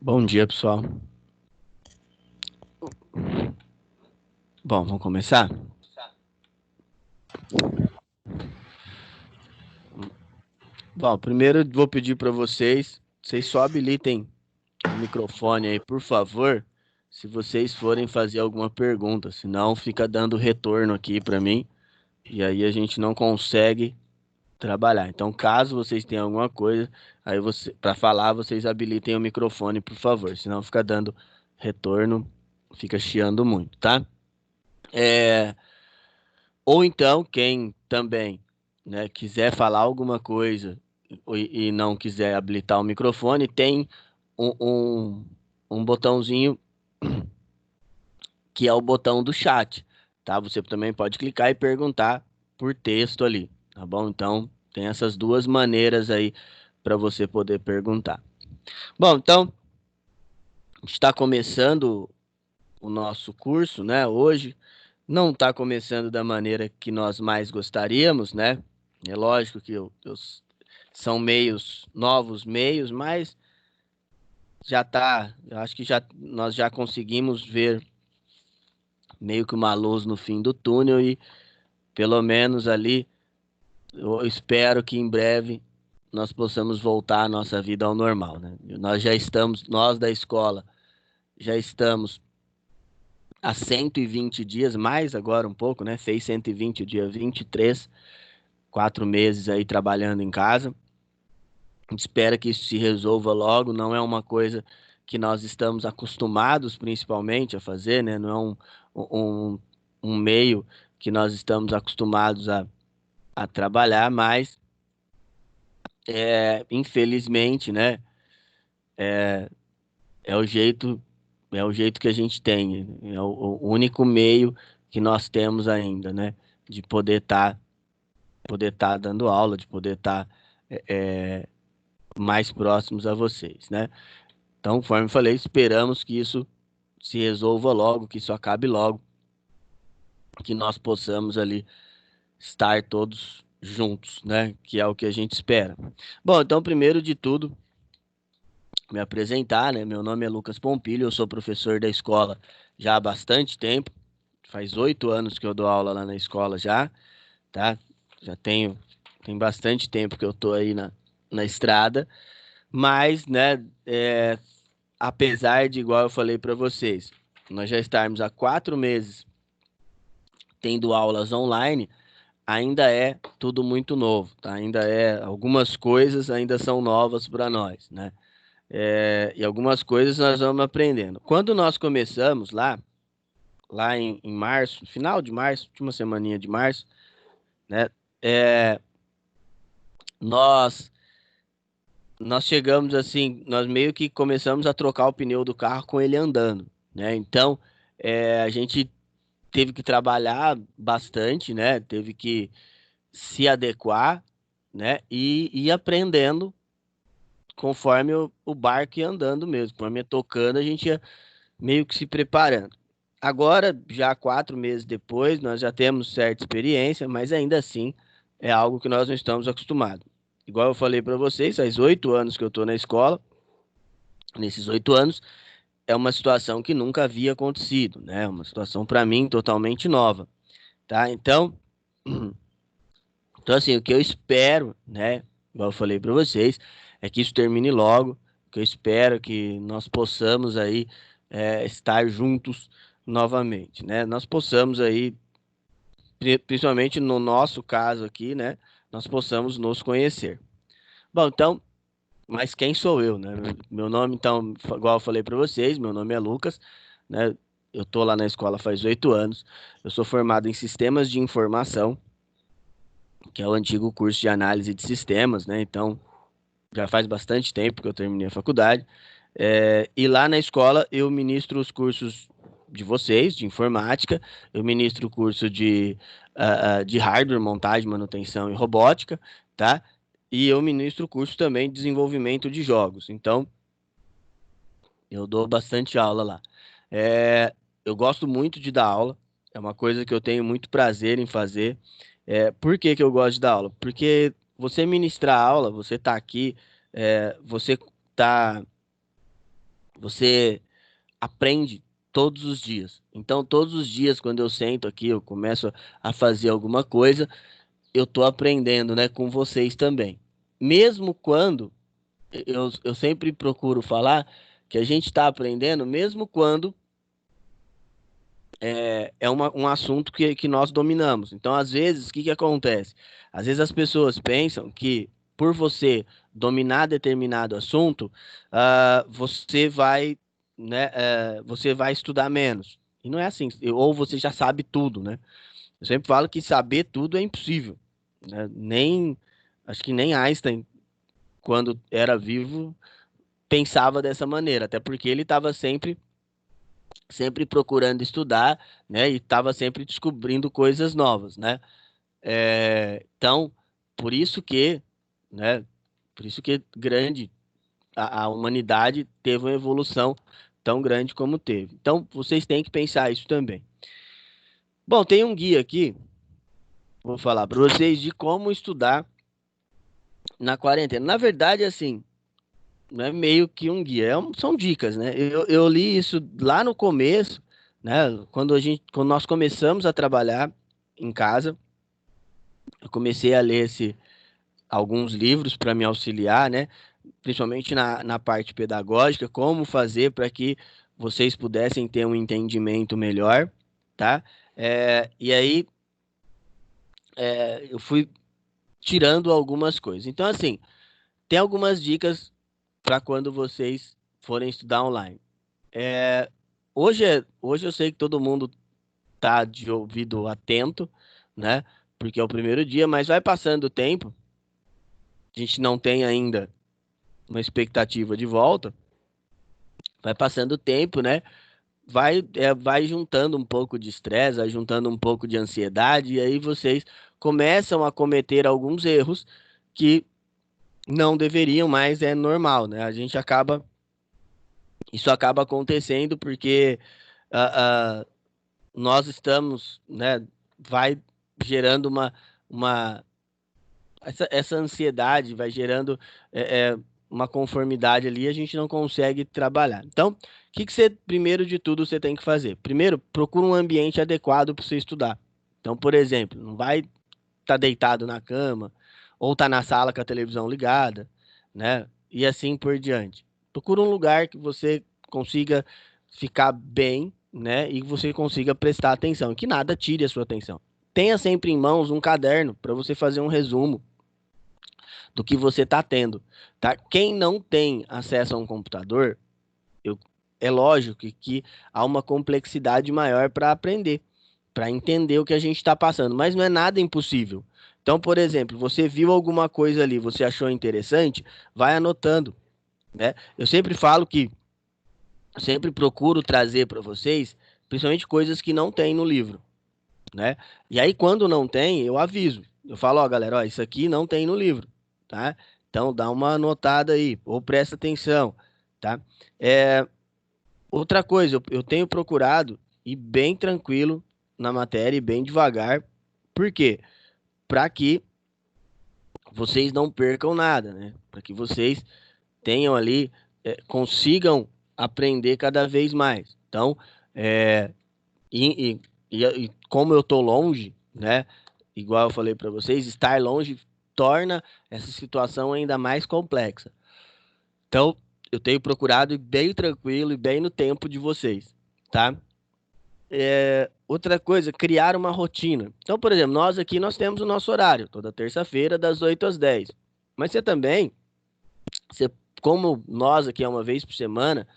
Bom dia, pessoal. Bom, vamos começar? Bom, primeiro eu vou pedir para vocês só habilitem o microfone aí, por favor, se vocês forem fazer alguma pergunta, senão fica dando retorno aqui para mim e aí a gente não consegue trabalhar. Então, caso vocês tenham alguma coisa, aí para falar, vocês habilitem o microfone, por favor, senão fica dando retorno, fica chiando muito, tá? É, Ou então, quem também, né, quiser falar alguma coisa e não quiser habilitar o microfone, tem um, um, um botãozinho que é o botão do chat, tá? Você também pode clicar e perguntar por texto ali, tá bom? Então, tem essas duas maneiras aí para você poder perguntar. Bom, então, a gente está começando o nosso curso, né, hoje. Não está começando da maneira que nós mais gostaríamos, né? É lógico que são meios, novos meios, mas já tá, eu acho que nós já conseguimos ver meio que uma luz no fim do túnel e pelo menos ali eu espero que em breve nós possamos voltar a nossa vida ao normal, né? Nós da escola já estamos há 120 dias, mais agora um pouco, né? Fez 120 o dia 23, 4 meses aí trabalhando em casa. A gente espera que isso se resolva logo. Não é uma coisa que nós estamos acostumados, principalmente, a fazer, né? Não é um, um meio que nós estamos acostumados a trabalhar, mas, infelizmente, né? É o jeito, é o jeito que a gente tem. É o único meio que nós temos ainda, né? De poder estar dando aula, de poder estar mais próximos a vocês, né? Então, conforme eu falei, esperamos que isso se resolva logo, que isso acabe logo, que nós possamos ali estar todos juntos, né? Que é o que a gente espera. Bom, então, primeiro de tudo, me apresentar, né? Meu nome é Lucas Pompilho, eu sou professor da escola já há bastante tempo, faz 8 anos que eu dou aula lá na escola já, tá? Já tem bastante tempo que eu tô aí na estrada, mas, né, apesar de, igual eu falei para vocês, nós já estarmos há 4 meses tendo aulas online, ainda é tudo muito novo, tá? Algumas coisas ainda são novas para nós, né? E algumas coisas nós vamos aprendendo. Quando nós começamos lá em março, final de março, última semaninha de março, né? É, nós nós chegamos assim, nós meio que começamos a trocar o pneu do carro com ele andando, né? Então, a gente teve que trabalhar bastante, né? Teve que se adequar, né? E ir aprendendo conforme o barco ia andando mesmo. Conforme ia tocando, a gente ia meio que se preparando. Agora, já 4 meses depois, nós já temos certa experiência, mas ainda assim é algo que nós não estamos acostumados. Igual eu falei para vocês, faz 8 anos que eu estou na escola. Nesses 8 anos, é uma situação que nunca havia acontecido, né? Uma situação para mim totalmente nova, tá? Então, assim, o que eu espero, né? Igual eu falei para vocês, é que isso termine logo. O que eu espero é que nós possamos aí estar juntos novamente, né? Nós possamos aí, principalmente no nosso caso aqui, né? Nós possamos nos conhecer. Bom, então, mas quem sou eu, né? Meu nome, então, igual eu falei para vocês, meu nome é Lucas, né? Eu tô lá na escola faz 8 anos. Eu sou formado em sistemas de informação, que é o antigo curso de análise de sistemas, né? Então, já faz bastante tempo que eu terminei a faculdade. E lá na escola eu ministro os cursos de vocês, de informática, eu ministro o curso de hardware, montagem, manutenção e robótica, tá? E eu ministro o curso também de desenvolvimento de jogos. Então, eu dou bastante aula lá. Eu gosto muito de dar aula, é uma coisa que eu tenho muito prazer em fazer. Por que que eu gosto de dar aula? Porque você ministrar aula, você tá aqui, você tá você aprende todos os dias. Então, todos os dias, quando eu sento aqui, eu começo a fazer alguma coisa, eu tô aprendendo, né, com vocês também. Mesmo quando eu sempre procuro falar que a gente está aprendendo, mesmo quando um assunto que nós dominamos. Então, às vezes, o que que acontece? Às vezes as pessoas pensam que por você dominar determinado assunto, você vai, né, você vai estudar menos. E não é assim, ou você já sabe tudo, né? Eu sempre falo que saber tudo é impossível, né? Acho que nem Einstein, quando era vivo, pensava dessa maneira, até porque ele estava sempre procurando estudar, né? E estava sempre descobrindo coisas novas, né? Então, por isso que, né? Por isso que grande a humanidade teve uma evolução tão grande como teve. Então, vocês têm que pensar isso também. Bom, tem um guia aqui, vou falar para vocês de como estudar na quarentena. Na verdade, assim, não é meio que um guia, são dicas, né? Eu li isso lá no começo, né? Quando nós começamos a trabalhar em casa, eu comecei a ler alguns livros para me auxiliar, né? Principalmente na parte pedagógica, como fazer para que vocês pudessem ter um entendimento melhor, tá? E aí eu fui tirando algumas coisas. Então, assim, tem algumas dicas para quando vocês forem estudar online. É, hoje eu sei que todo mundo tá de ouvido atento, né? Porque é o primeiro dia, mas vai passando o tempo, a gente não tem ainda uma expectativa de volta, vai passando o tempo, né? Vai juntando um pouco de estresse, vai juntando um pouco de ansiedade, e aí vocês começam a cometer alguns erros que não deveriam, mas é normal, né? Isso acaba acontecendo porque ah, ah, nós estamos, né, vai gerando uma essa ansiedade, vai gerando uma conformidade ali, a gente não consegue trabalhar. Então, o que que você, primeiro de tudo, você tem que fazer? Primeiro, procura um ambiente adequado para você estudar. Então, por exemplo, não vai estar deitado na cama ou tá na sala com a televisão ligada, né? E assim por diante. Procura um lugar que você consiga ficar bem, né? E que você consiga prestar atenção, que nada tire a sua atenção. Tenha sempre em mãos um caderno para você fazer um resumo do que você está tendo, tá? Quem não tem acesso a um computador, eu, é lógico que há uma complexidade maior para aprender, para entender o que a gente está passando, mas não é nada impossível. Então, por exemplo, você viu alguma coisa ali, você achou interessante, vai anotando, né? Eu sempre falo que eu sempre procuro trazer para vocês, principalmente coisas que não tem no livro, né? E aí, quando não tem, eu aviso. Eu falo, ó, galera, ó, isso aqui não tem no livro, tá? Então, dá uma anotada aí, ou presta atenção, tá? É, outra coisa, eu tenho procurado ir bem tranquilo na matéria e bem devagar. Por quê? Para que vocês não percam nada, né? Para que vocês tenham ali, consigam aprender cada vez mais. Então, é, e, e como eu tô longe, né? Igual eu falei para vocês, estar longe torna essa situação ainda mais complexa. Então, eu tenho procurado ir bem tranquilo e bem no tempo de vocês, tá? Outra coisa, criar uma rotina. Então, por exemplo, nós aqui nós temos o nosso horário, toda terça-feira, das 8 às 10. Mas você também, você, como nós aqui é uma vez por semana,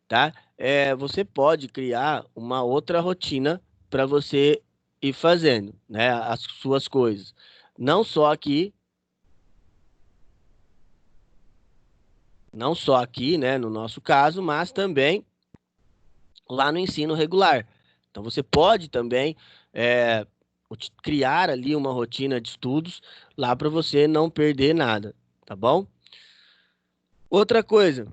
tá? Você pode criar uma outra rotina para você ir fazendo, né? As suas coisas. Não só aqui, não só aqui, né? No nosso caso, mas também lá no ensino regular. Então você pode também é, criar ali uma rotina de estudos lá para você não perder nada, tá bom? Outra coisa,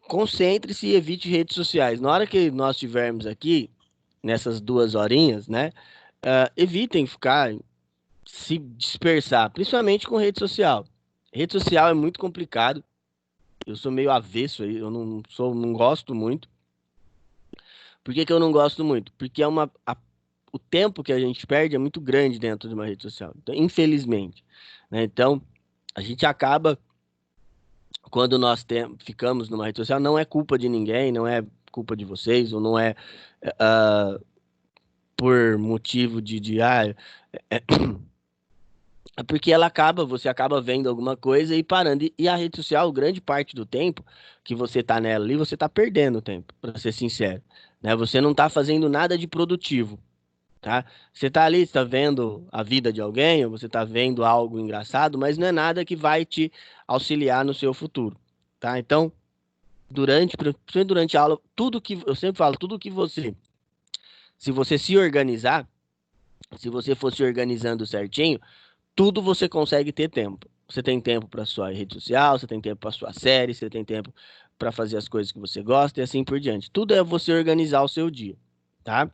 concentre-se e evite redes sociais. Na hora que nós estivermos aqui, nessas 2 horinhas, né? Evitem ficar, se dispersar, principalmente com rede social. Rede social é muito complicado, Eu sou meio avesso aí, eu não gosto muito. Por que que eu não gosto muito? Porque o tempo que a gente perde é muito grande dentro de uma rede social. Então, infelizmente, né? Então, a gente acaba, quando ficamos numa rede social, não é culpa de ninguém, não é culpa de vocês, ou não é ah, por motivo é, é porque você acaba vendo alguma coisa e parando. E a rede social, grande parte do tempo que você tá nela ali, você tá perdendo tempo, para ser sincero, né? Você não tá fazendo nada de produtivo, tá? Você tá ali, está vendo a vida de alguém, ou você tá vendo algo engraçado, mas não é nada que vai te auxiliar no seu futuro, tá? Então, principalmente durante a aula, eu sempre falo, tudo que se você se organizar, se você for se organizando certinho, tudo você consegue ter tempo. Você tem tempo para sua rede social, você tem tempo para sua série, você tem tempo para fazer as coisas que você gosta e assim por diante. Tudo é você organizar o seu dia, tá?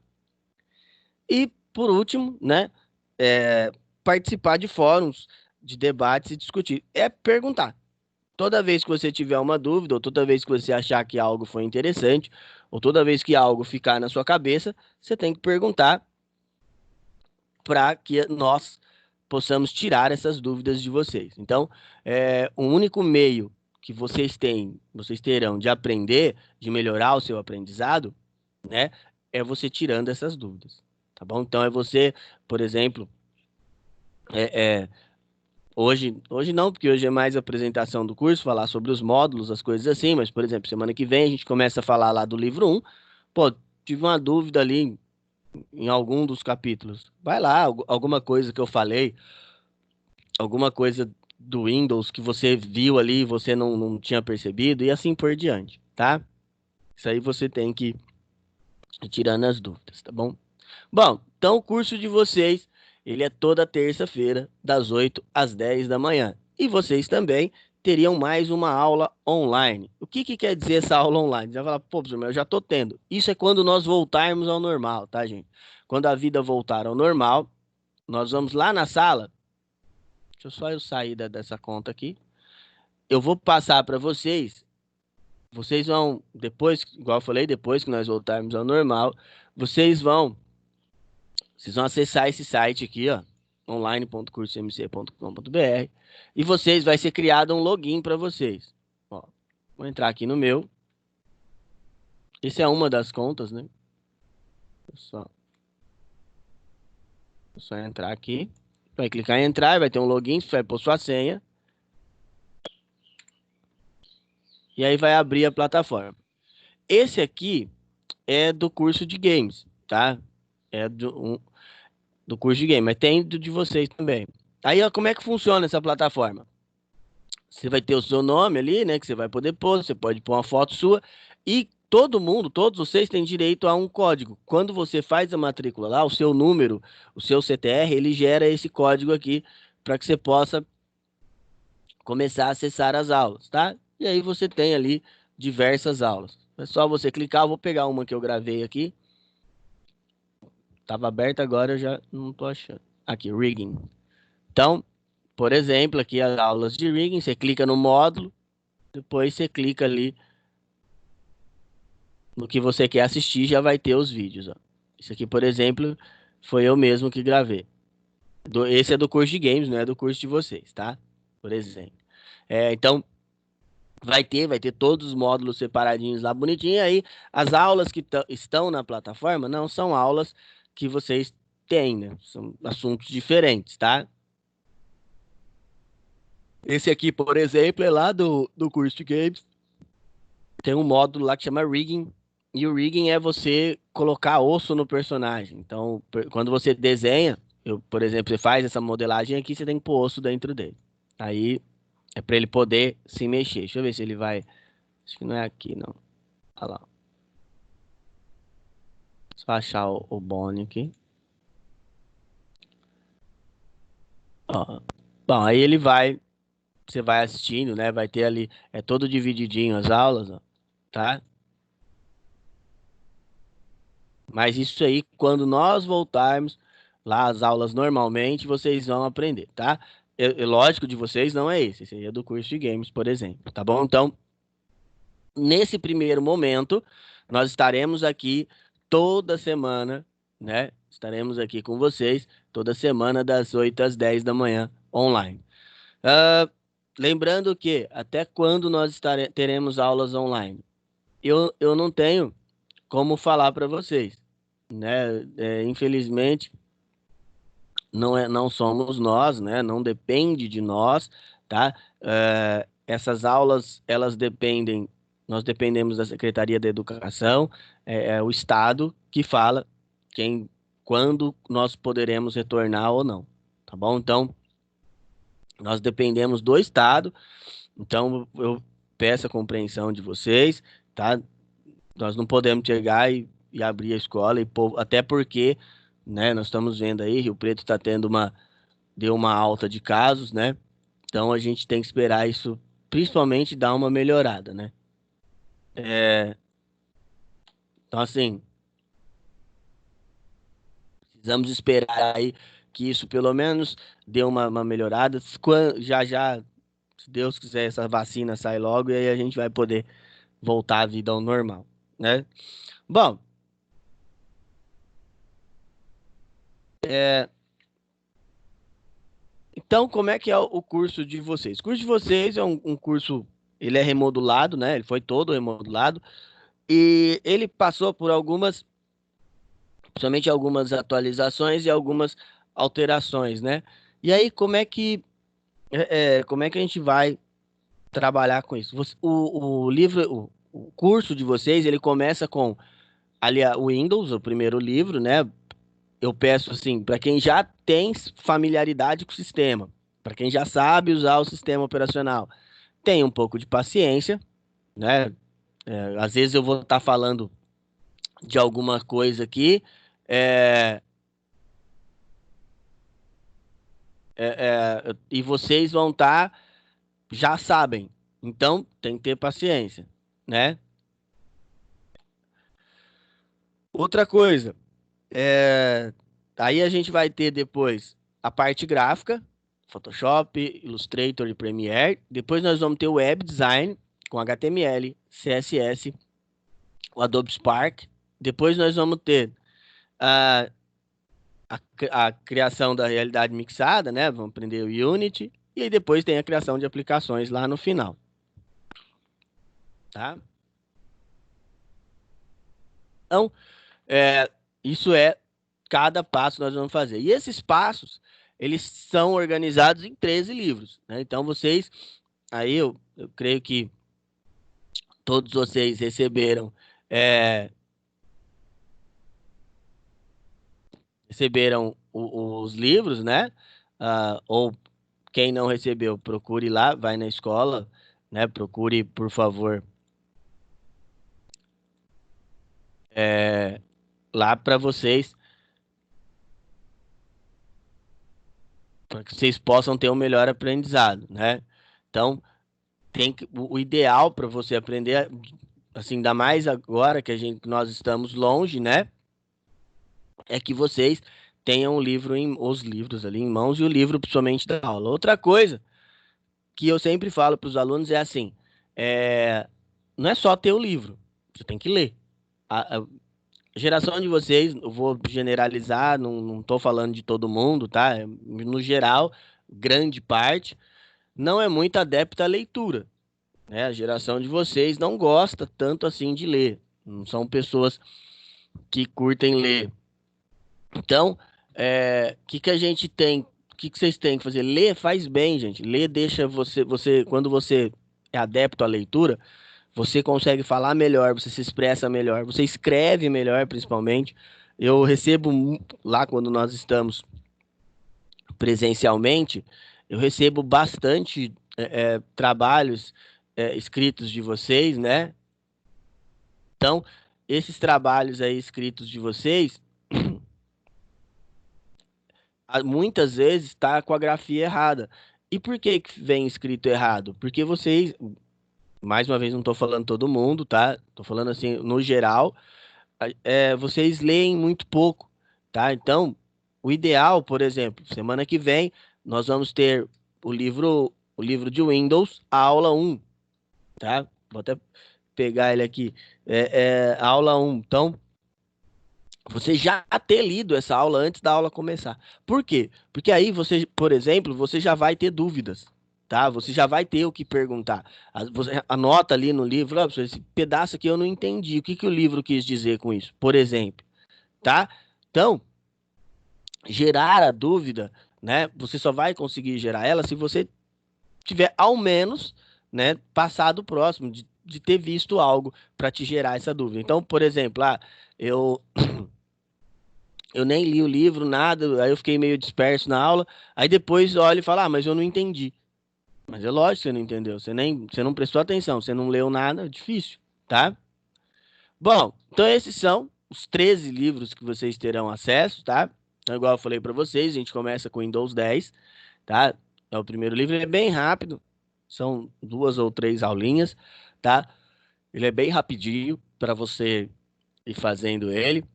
E por último, né, é, participar de fóruns, de debates e discutir. É perguntar. Toda vez que você tiver uma dúvida, ou toda vez que você achar que algo foi interessante, ou toda vez que algo ficar na sua cabeça, você tem que perguntar para que nós possamos tirar essas dúvidas de vocês. Então, o único meio que vocês terão de aprender, de melhorar o seu aprendizado, né, é você tirando essas dúvidas, tá bom? Então, é você, por exemplo, é, é, hoje não, porque hoje é mais a apresentação do curso, falar sobre os módulos, as coisas assim, mas, por exemplo, semana que vem a gente começa a falar lá do livro um. Pô, tive uma dúvida ali em algum dos capítulos. Vai lá, alguma coisa que eu falei, alguma coisa do Windows que você viu ali e você não tinha percebido, e assim por diante, tá? Isso aí você tem que ir tirando as dúvidas, tá bom? Bom, então o curso de vocês, ele é toda terça-feira, das 8 às 10 da manhã. E vocês também teriam mais uma aula online. O que que quer dizer essa aula online? Você vai falar, pô, professor, mas eu já tô tendo. Isso é quando nós voltarmos ao normal, tá, gente? Quando a vida voltar ao normal, nós vamos lá na sala. Deixa eu só eu sair dessa conta aqui. Eu vou passar para vocês. Vocês vão, depois, igual eu falei, depois que nós voltarmos ao normal, vocês vão, vocês vão acessar esse site aqui, ó, online.cursomc.com.br, e vocês vai ser criado um login para vocês. Ó, vou entrar aqui no meu. Essa é uma das contas, né? Só, só entrar aqui. Vai clicar em entrar, vai ter um login, você vai pôr sua senha. E aí vai abrir a plataforma. Esse aqui é do curso de games, tá? É do curso de game, mas tem do de vocês também. Aí, ó, como é que funciona essa plataforma? Você vai ter o seu nome ali, né, que você vai poder pôr, você pode pôr uma foto sua, e todo mundo, todos vocês têm direito a um código. Quando você faz a matrícula lá, o seu número, o seu CTR, ele gera esse código aqui para que você possa começar a acessar as aulas, tá? E aí você tem ali diversas aulas. É só você clicar, eu vou pegar uma que eu gravei aqui. Tava aberta agora, eu já não tô achando. Aqui, rigging. Então, por exemplo, aqui as aulas de rigging, você clica no módulo, depois você clica ali no que você quer assistir, já vai ter os vídeos, ó. Isso aqui, por exemplo, foi eu mesmo que gravei. Esse é do curso de games, não é do curso de vocês, tá? Por exemplo. Então, vai ter todos os módulos separadinhos lá bonitinho. Aí, as aulas que estão na plataforma não são aulas que vocês têm, né? São assuntos diferentes, tá? Esse aqui, por exemplo, é lá do curso de games. Tem um módulo lá que chama rigging. E o rigging é você colocar osso no personagem. Então, quando você desenha, por exemplo, você faz essa modelagem aqui, você tem que pôr osso dentro dele. Aí é para ele poder se mexer. Deixa eu ver se ele vai. Acho que não é aqui, não. Olha lá. Só achar o Bonnie aqui. Ó. Bom, aí ele vai. Você vai assistindo, né? Vai ter ali. É todo divididinho as aulas, ó, tá? Mas isso aí, quando nós voltarmos lá às aulas normalmente, vocês vão aprender, tá? Lógico de vocês não é esse. Esse aí é do curso de games, por exemplo, tá bom? Então, nesse primeiro momento, nós estaremos aqui toda semana, né? Estaremos aqui com vocês toda semana, das 8 às 10 da manhã, online. Ah, lembrando que até quando nós teremos aulas online? Eu não tenho como falar para vocês, né? Infelizmente, não somos nós, né? Não depende de nós, tá? Essas aulas, elas dependem, nós dependemos da Secretaria da Educação, é o Estado que fala quando nós poderemos retornar ou não, tá bom? Então, nós dependemos do Estado, então eu peço a compreensão de vocês, tá? Nós não podemos chegar e abrir a escola, até porque, né, nós estamos vendo aí, Rio Preto está deu uma alta de casos, né? Então a gente tem que esperar isso, principalmente dar uma melhorada, né? Então, assim, precisamos esperar aí que isso pelo menos dê uma melhorada. Já já, se Deus quiser, essa vacina sai logo e aí a gente vai poder voltar à vida ao normal, né? Bom, então como é que é o curso de vocês? O curso de vocês é um curso, ele é remodulado, né? Ele foi todo remodulado e ele passou por principalmente algumas atualizações e algumas alterações, né? E aí, como é que a gente vai trabalhar com isso? O livro, o curso de vocês, ele começa com ali o Windows, o primeiro livro, né? Eu peço assim, para quem já tem familiaridade com o sistema, para quem já sabe usar o sistema operacional, tenha um pouco de paciência, né? Às vezes eu vou estar falando de alguma coisa aqui, é, e vocês vão estar, já sabem. Então, tem que ter paciência, né? Outra coisa, é, aí a gente vai ter depois a parte gráfica, Photoshop, Illustrator e Premiere. Depois nós vamos ter o web design com HTML, CSS, o Adobe Spark. Depois nós vamos ter a, a criação da realidade mixada, né? Vamos aprender o Unity. E aí depois tem a criação de aplicações lá no final, tá? Então, é, isso é cada passo que nós vamos fazer. E esses passos, eles são organizados em 13 livros, né? Então, aí eu creio que todos vocês é, receberam os livros, né? Ou quem não recebeu, procure lá, vai na escola, né? Procure, por favor, lá para que vocês possam ter um melhor aprendizado, né? Então, o ideal para você aprender, assim, ainda mais agora que nós estamos longe, né? É que vocês tenham os livros ali em mãos e o livro principalmente da aula. Outra coisa que eu sempre falo para os alunos é assim, é, não é só ter o livro, você tem que ler. A geração de vocês, eu vou generalizar, não estou falando de todo mundo, tá? No geral, grande parte, não é muito adepta à leitura, né? A geração de vocês não gosta tanto assim de ler. Não são pessoas que curtem ler. Então, que a gente tem? Que vocês têm que fazer? Ler faz bem, gente. Ler deixa quando você é adepto à leitura, você consegue falar melhor, você se expressa melhor, você escreve melhor, principalmente. Eu recebo lá quando nós estamos presencialmente, eu recebo bastante trabalhos escritos de vocês, né? Então, esses trabalhos aí escritos de vocês, muitas vezes está com a grafia errada. E por que que vem escrito errado? Porque vocês, mais uma vez, não estou falando todo mundo, tá? Estou falando assim, no geral, vocês leem muito pouco, tá? Então, o ideal, por exemplo, semana que vem, nós vamos ter o livro de Windows, a aula 1, tá? Vou até pegar ele aqui, aula 1. Então, você já ter lido essa aula antes da aula começar. Por quê? Porque aí você, por exemplo, você já vai ter dúvidas, tá? Você já vai ter o que perguntar. Você anota ali no livro, ó, esse pedaço aqui eu não entendi. O que que o livro quis dizer com isso? Por exemplo, tá? Então, gerar a dúvida, né? Você só vai conseguir gerar ela se você tiver ao menos, né, passado próximo de ter visto algo para te gerar essa dúvida. Então, por exemplo, eu eu nem li o livro, nada, aí eu fiquei meio disperso na aula, aí depois olho e falo, mas eu não entendi. Mas é lógico que você não entendeu, você não prestou atenção, você não leu nada, é difícil, tá? Bom, então esses são os 13 livros que vocês terão acesso, tá? Então, igual eu falei para vocês, a gente começa com Windows 10, tá? É o primeiro livro, ele é bem rápido, são 2 ou 3 aulinhas, tá? Ele é bem rapidinho para você ir fazendo ele.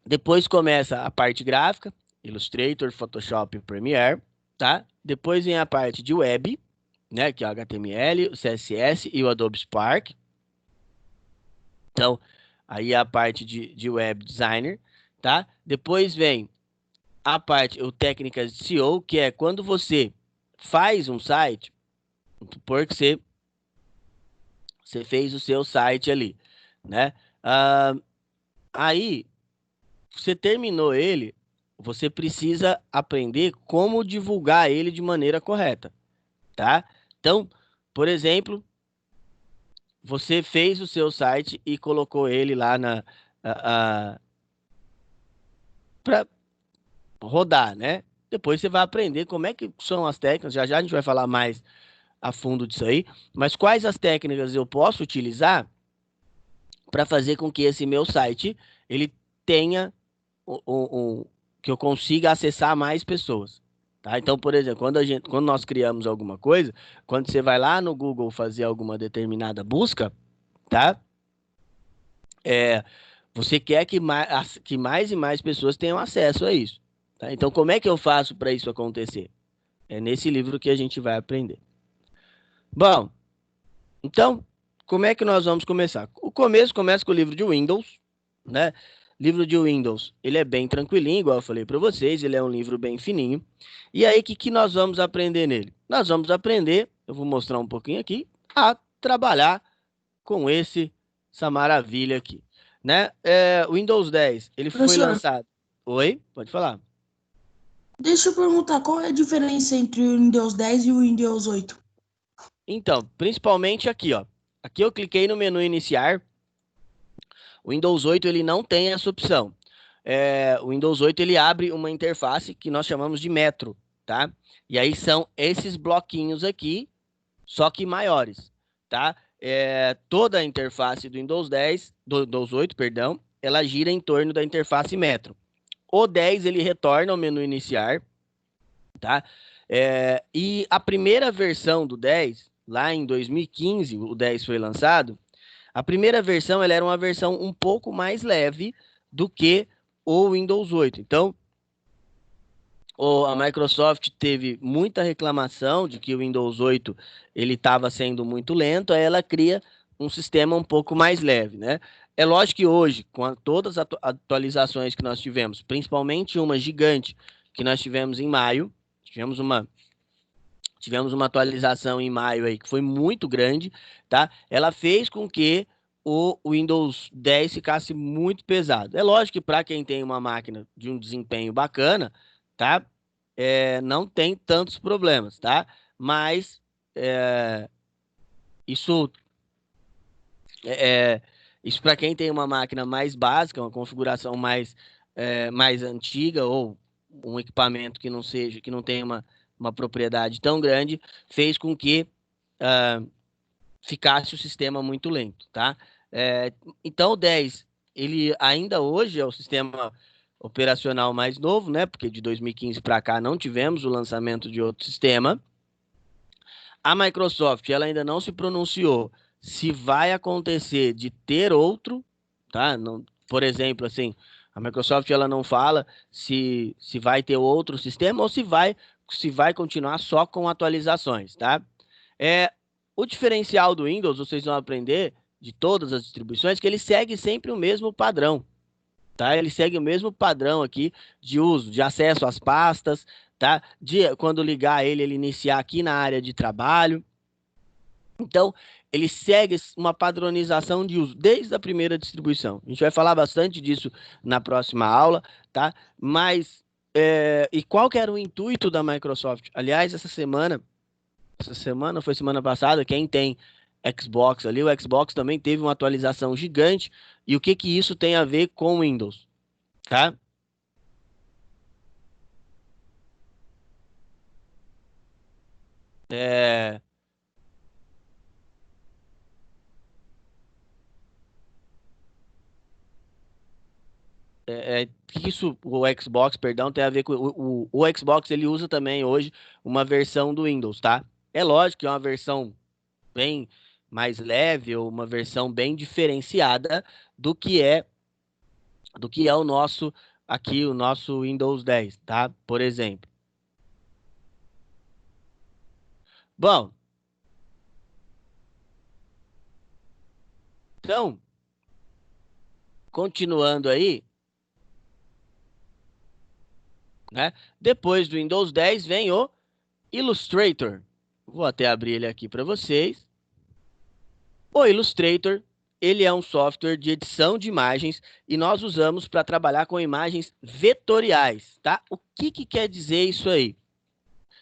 Depois começa a parte gráfica, Illustrator, Photoshop e Premiere, tá? Depois vem a parte de web, né, que é o HTML, o CSS e o Adobe Spark. Então, aí é a parte de web designer, tá? Depois vem a parte, o técnicas de SEO, que é quando você faz um site, porque você fez o seu site ali, né? Aí, você terminou ele, você precisa aprender como divulgar ele de maneira correta, tá? Então, por exemplo, você fez o seu site e colocou ele lá para rodar, né? Depois você vai aprender como é que são as técnicas, já já a gente vai falar mais a fundo disso aí, mas quais as técnicas eu posso utilizar para fazer com que esse meu site ele tenha que eu consiga acessar mais pessoas. Tá? Então, por exemplo, quando nós criamos alguma coisa, quando você vai lá no Google fazer alguma determinada busca, tá? É, você quer que mais e mais pessoas tenham acesso a isso. Tá? Então, como é que eu faço para isso acontecer? É nesse livro que a gente vai aprender. Bom, então, como é que nós vamos começar? O começo começa com o livro de Windows, né? Livro de Windows, ele é bem tranquilinho, igual eu falei para vocês, ele é um livro bem fininho. E aí, o que nós vamos aprender nele? Nós vamos aprender, eu vou mostrar um pouquinho aqui, a trabalhar com essa maravilha aqui, né? O Windows 10, ele foi Professor, lançado... Oi? Pode falar. deixa eu perguntar, qual é a diferença entre o Windows 10 e o Windows 8? Então, principalmente aqui, ó. Aqui eu cliquei no menu iniciar. O Windows 8 ele não tem essa opção. O Windows 8 ele abre uma interface que nós chamamos de Metro, tá? E aí são esses bloquinhos aqui, só que maiores, tá? Toda a interface do Windows 10, do Windows 8, perdão, ela gira em torno da interface Metro. O 10 ele retorna ao menu iniciar, tá? E a primeira versão do 10, lá em 2015, o 10 foi lançado. A primeira versão ela era uma versão um pouco mais leve do que o Windows 8. Então, a Microsoft teve muita reclamação de que o Windows 8 ele estava sendo muito lento, aí ela cria um sistema um pouco mais leve, né? É lógico que hoje, com todas as atualizações que nós tivemos, principalmente uma gigante que nós tivemos em maio, tivemos uma atualização em maio aí que foi muito grande, tá? Ela fez com que o Windows 10 ficasse muito pesado. É lógico que para quem tem uma máquina de um desempenho bacana, tá? Não tem tantos problemas, tá? Mas isso é, isso para quem tem uma máquina mais básica, uma configuração mais antiga ou um equipamento que não seja, que não tenha uma propriedade tão grande, fez com que ficasse o sistema muito lento, tá? Então o 10, ele ainda hoje é o sistema operacional mais novo, né? Porque de 2015 para cá não tivemos o lançamento de outro sistema. A Microsoft, ela ainda não se pronunciou se vai acontecer de ter outro, tá? Não, por exemplo, assim, a Microsoft ela não fala se vai ter outro sistema ou se vai continuar só com atualizações, tá? É, o diferencial do Windows, vocês vão aprender de todas as distribuições que ele segue sempre o mesmo padrão, tá? Ele segue o mesmo padrão aqui de uso, de acesso às pastas, tá? Quando ligar ele, ele iniciar aqui na área de trabalho. Então, ele segue uma padronização de uso desde a primeira distribuição. A gente vai falar bastante disso na próxima aula, tá? Mas, e qual que era o intuito da Microsoft? Aliás, essa semana foi semana passada, quem tem Xbox ali, o Xbox também teve uma atualização gigante. E o que que isso tem a ver com o Windows, tá? É, que isso, o Xbox, perdão, tem a ver com o Xbox, ele usa também hoje uma versão do Windows, tá? É lógico que é uma versão bem mais leve, ou uma versão bem diferenciada do que é o nosso aqui, o nosso Windows 10, tá? Por exemplo. Bom, então, continuando aí, né? Depois do Windows 10 vem o Illustrator. Vou até abrir ele aqui para vocês. O Illustrator, ele é um software de edição de imagens e nós usamos para trabalhar com imagens vetoriais, tá? O que que quer dizer isso aí?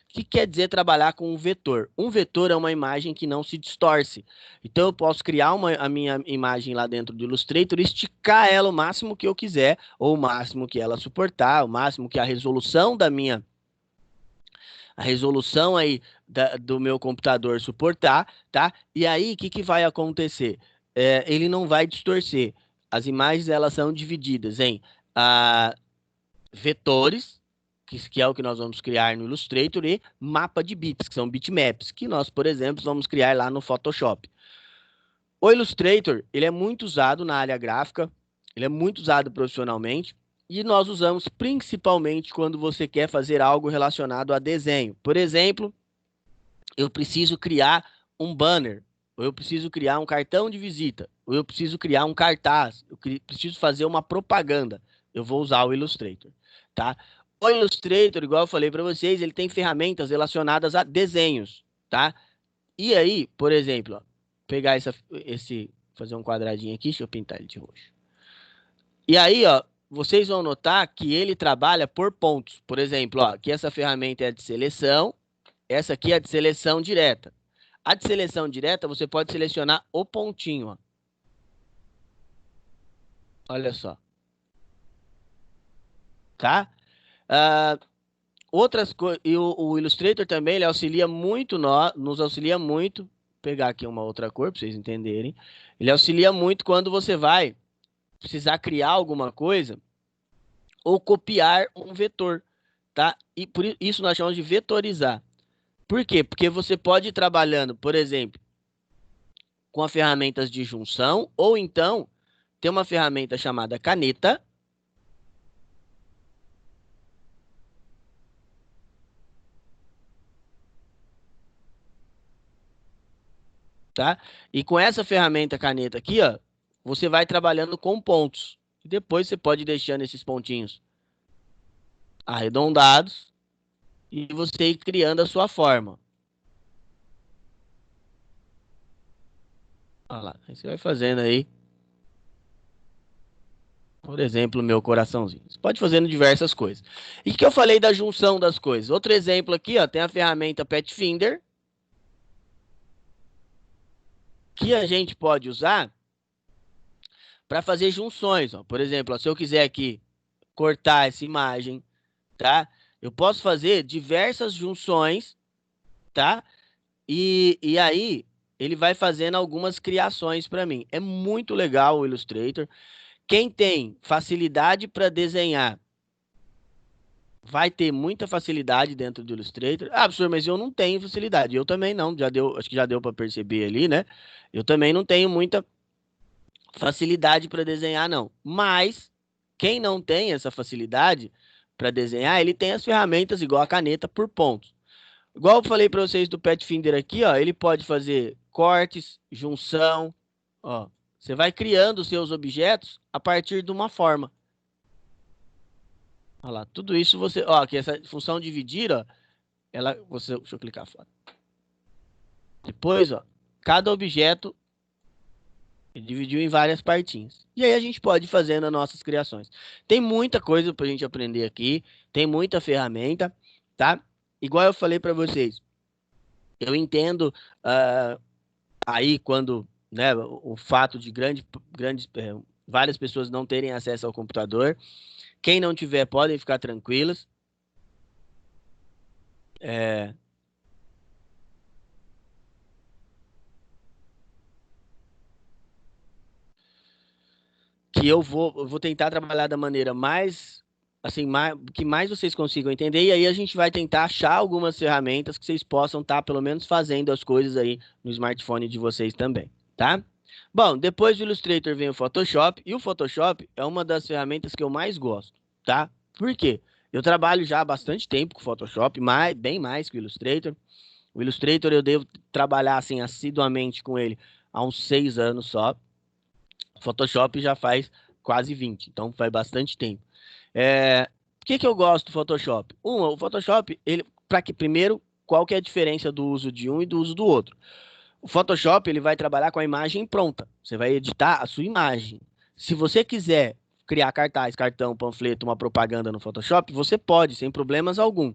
O que quer dizer trabalhar com um vetor? Um vetor é uma imagem que não se distorce. Então, eu posso criar a minha imagem lá dentro do Illustrator e esticar ela o máximo que eu quiser, ou o máximo que ela suportar, o máximo que a resolução aí do meu computador suportar, tá? E aí, o que que vai acontecer? Ele não vai distorcer. As imagens, elas são divididas em ah, vetores, que é o que nós vamos criar no Illustrator, e mapa de bits, que são bitmaps, que nós, por exemplo, vamos criar lá no Photoshop. O Illustrator, ele é muito usado na área gráfica, ele é muito usado profissionalmente, e nós usamos principalmente quando você quer fazer algo relacionado a desenho. Por exemplo, eu preciso criar um banner, ou eu preciso criar um cartão de visita, ou eu preciso criar um cartaz, preciso fazer uma propaganda. Eu vou usar o Illustrator, tá? O Illustrator, igual eu falei para vocês, ele tem ferramentas relacionadas a desenhos, tá? E aí, por exemplo, ó, pegar fazer um quadradinho aqui, deixa eu pintar ele de roxo. E aí, ó, vocês vão notar que ele trabalha por pontos. Por exemplo, ó, aqui essa ferramenta é de seleção, essa aqui é de seleção direta. A de seleção direta, você pode selecionar o pontinho, ó. Olha só. Tá? Ah, outras coisas. E o Illustrator também, ele auxilia muito, nos auxilia muito. Vou pegar aqui uma outra cor para vocês entenderem. Ele auxilia muito quando você vai precisar criar alguma coisa ou copiar um vetor, tá? E por isso nós chamamos de vetorizar. Por quê? Porque você pode ir trabalhando, por exemplo, com as ferramentas de junção, ou então tem uma ferramenta chamada caneta, tá? E com essa ferramenta caneta aqui, ó, você vai trabalhando com pontos. E depois você pode ir deixando esses pontinhos arredondados e você ir criando a sua forma. Olha lá, aí você vai fazendo aí, por exemplo, o meu coraçãozinho. Você pode fazendo diversas coisas. E que eu falei da junção das coisas. Outro exemplo aqui, ó, tem a ferramenta Pathfinder, que a gente pode usar para fazer junções, ó. Por exemplo, ó, se eu quiser aqui cortar essa imagem, tá? Eu posso fazer diversas junções, tá? E aí ele vai fazendo algumas criações para mim. É muito legal o Illustrator. Quem tem facilidade para desenhar vai ter muita facilidade dentro do Illustrator. Ah, professor, mas eu não tenho facilidade. Eu também não. Já deu, acho que já deu para perceber ali, né? Eu também não tenho muita facilidade para desenhar, não. Mas quem não tem essa facilidade para desenhar, ele tem as ferramentas igual a caneta por pontos. Igual eu falei para vocês do Pathfinder aqui, ó, ele pode fazer cortes, junção, Ó, você vai criando os seus objetos a partir de uma forma. Olha lá, tudo isso você... Ó, aqui essa função dividir, ó, deixa eu clicar fora. Depois, ó, cada objeto ele dividiu em várias partinhas. E aí a gente pode ir fazendo as nossas criações. Tem muita coisa pra gente aprender aqui, tem muita ferramenta, tá? Igual eu falei pra vocês, eu entendo aí quando, né, o fato de várias pessoas não terem acesso ao computador. Quem não tiver, podem ficar tranquilas. É, que eu vou tentar trabalhar da maneira mais, assim, que mais vocês consigam entender, e aí a gente vai tentar achar algumas ferramentas que vocês possam estar, pelo menos, fazendo as coisas aí no smartphone de vocês também, tá? Bom, depois do Illustrator vem o Photoshop, e o Photoshop é uma das ferramentas que eu mais gosto, tá? Por quê? Eu trabalho já há bastante tempo com o Photoshop, bem mais que o Illustrator. O Illustrator eu devo trabalhar, assim, assiduamente com ele há uns 6 anos só. Photoshop já faz quase 20, então faz bastante tempo. Por que eu gosto do Photoshop? O Photoshop, ele, para que primeiro, qual que é a diferença do uso de um e do uso do outro? O Photoshop, ele vai trabalhar com a imagem pronta. Você vai editar a sua imagem. Se você quiser criar cartaz, cartão, panfleto, uma propaganda no Photoshop, você pode, sem problemas algum.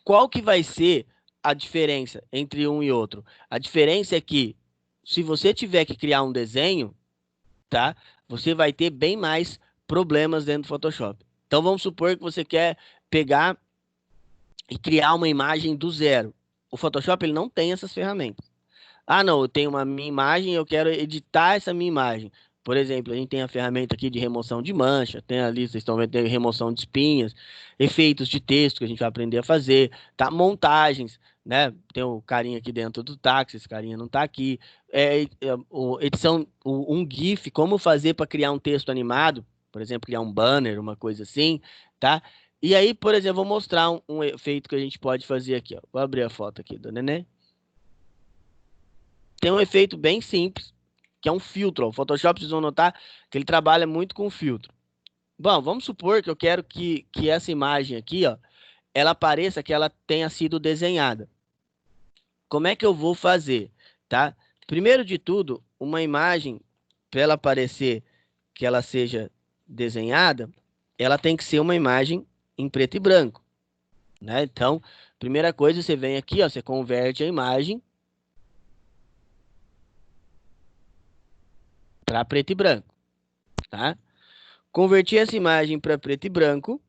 Qual que vai ser a diferença entre um e outro? A diferença é que, se você tiver que criar um desenho, tá? Você vai ter bem mais problemas dentro do Photoshop. Então vamos supor que você quer pegar e criar uma imagem do zero. O Photoshop ele não tem essas ferramentas. Ah, não, eu tenho uma minha imagem, eu quero editar essa minha imagem. Por exemplo, a gente tem a ferramenta aqui de remoção de mancha, tem ali, vocês estão vendo, tem remoção de espinhas, efeitos de texto que a gente vai aprender a fazer, tá? Montagens, né? Tem o carinha aqui dentro do táxi, esse carinha não tá aqui. Edição, um GIF, como fazer para criar um texto animado, por exemplo, criar um banner, uma coisa assim, tá? E aí, por exemplo, vou mostrar um efeito que a gente pode fazer aqui, ó. Vou abrir a foto aqui do neném. Tem um efeito bem simples, que é um filtro. Ó. O Photoshop, vocês vão notar que ele trabalha muito com filtro. Bom, vamos supor que eu quero que essa imagem aqui, ó, ela pareça que ela tenha sido desenhada. Como é que eu vou fazer, tá? Primeiro de tudo, uma imagem, para ela parecer que ela seja desenhada, ela tem que ser uma imagem em preto e branco, né? Então, primeira coisa, você vem aqui, ó, você converte a imagem para preto e branco, tá? Converti essa imagem para preto e branco,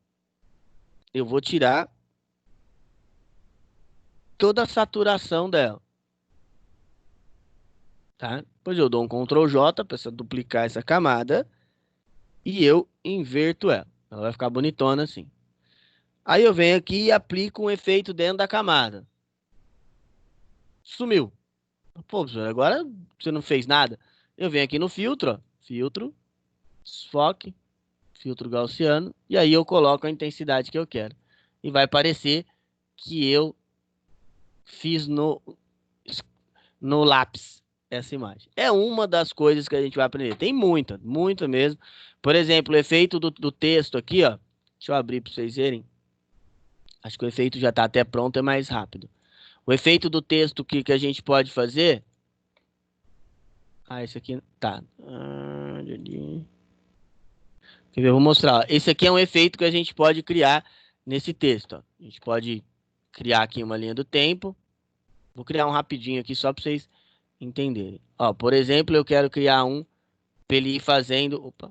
eu vou tirar toda a saturação dela, tá? Depois eu dou um Ctrl J para duplicar essa camada e eu inverto ela. Ela vai ficar bonitona assim. Aí eu venho aqui e aplico um efeito dentro da camada. Sumiu. Pô, professor, agora você não fez nada. Eu venho aqui no filtro, ó. Filtro, desfoque, filtro gaussiano, e aí eu coloco a intensidade que eu quero. E vai parecer que eu fiz no lápis essa imagem. É uma das coisas que a gente vai aprender. Tem muita, muita mesmo. Por exemplo, o efeito do texto aqui, ó. Deixa eu abrir para vocês verem. Acho que o efeito já está até pronto, é mais rápido. O efeito do texto que a gente pode fazer. Ah, esse aqui tá. Quer ver? Eu vou mostrar. Ó. Esse aqui é um efeito que a gente pode criar nesse texto. Ó. A gente pode criar aqui uma linha do tempo. Vou criar um rapidinho aqui só para vocês entenderem. Ó, por exemplo, eu quero criar um para ele ir fazendo. Opa.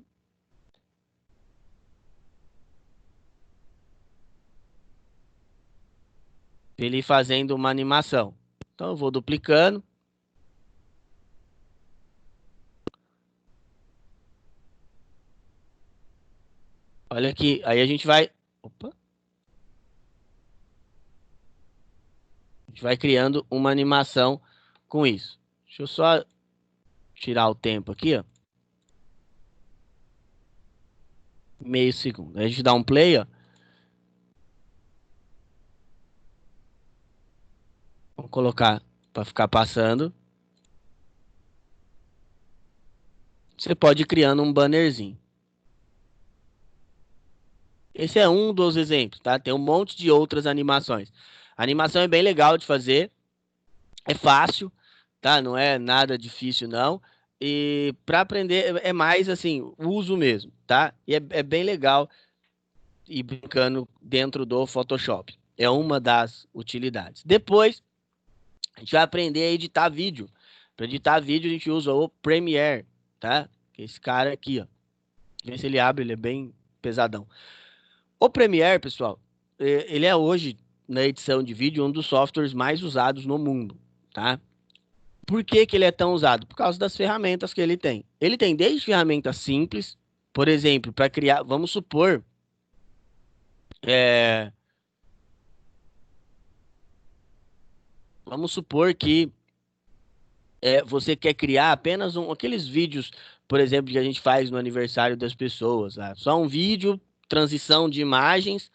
Pra ele ir fazendo uma animação. Então eu vou duplicando. Olha aqui. Aí a gente vai. Opa. A gente vai criando uma animação com isso. Deixa eu só tirar o tempo aqui, ó. Meio segundo. Aí a gente dá um play, ó. Vamos colocar para ficar passando. você pode ir criando um bannerzinho. Esse é um dos exemplos, tá? Tem um monte de outras animações. A animação é bem legal de fazer, é fácil, tá? Não é nada difícil, não. E para aprender é mais assim, uso mesmo, tá? E é bem legal ir brincando dentro do Photoshop. É uma das utilidades. Depois, a gente vai aprender a editar vídeo. Para editar vídeo, a gente usa o Premiere, tá? Esse cara aqui, ó. Vê se ele abre, ele é bem pesadão. O Premiere, pessoal, ele é hoje, na edição de vídeo, um dos softwares mais usados no mundo, tá? Por que que ele é tão usado? Por causa das ferramentas que ele tem. Ele tem desde ferramentas simples, por exemplo, para criar, vamos supor, é, vamos supor que você quer criar apenas aqueles vídeos, por exemplo, que a gente faz no aniversário das pessoas, tá? Só um vídeo, transição de imagens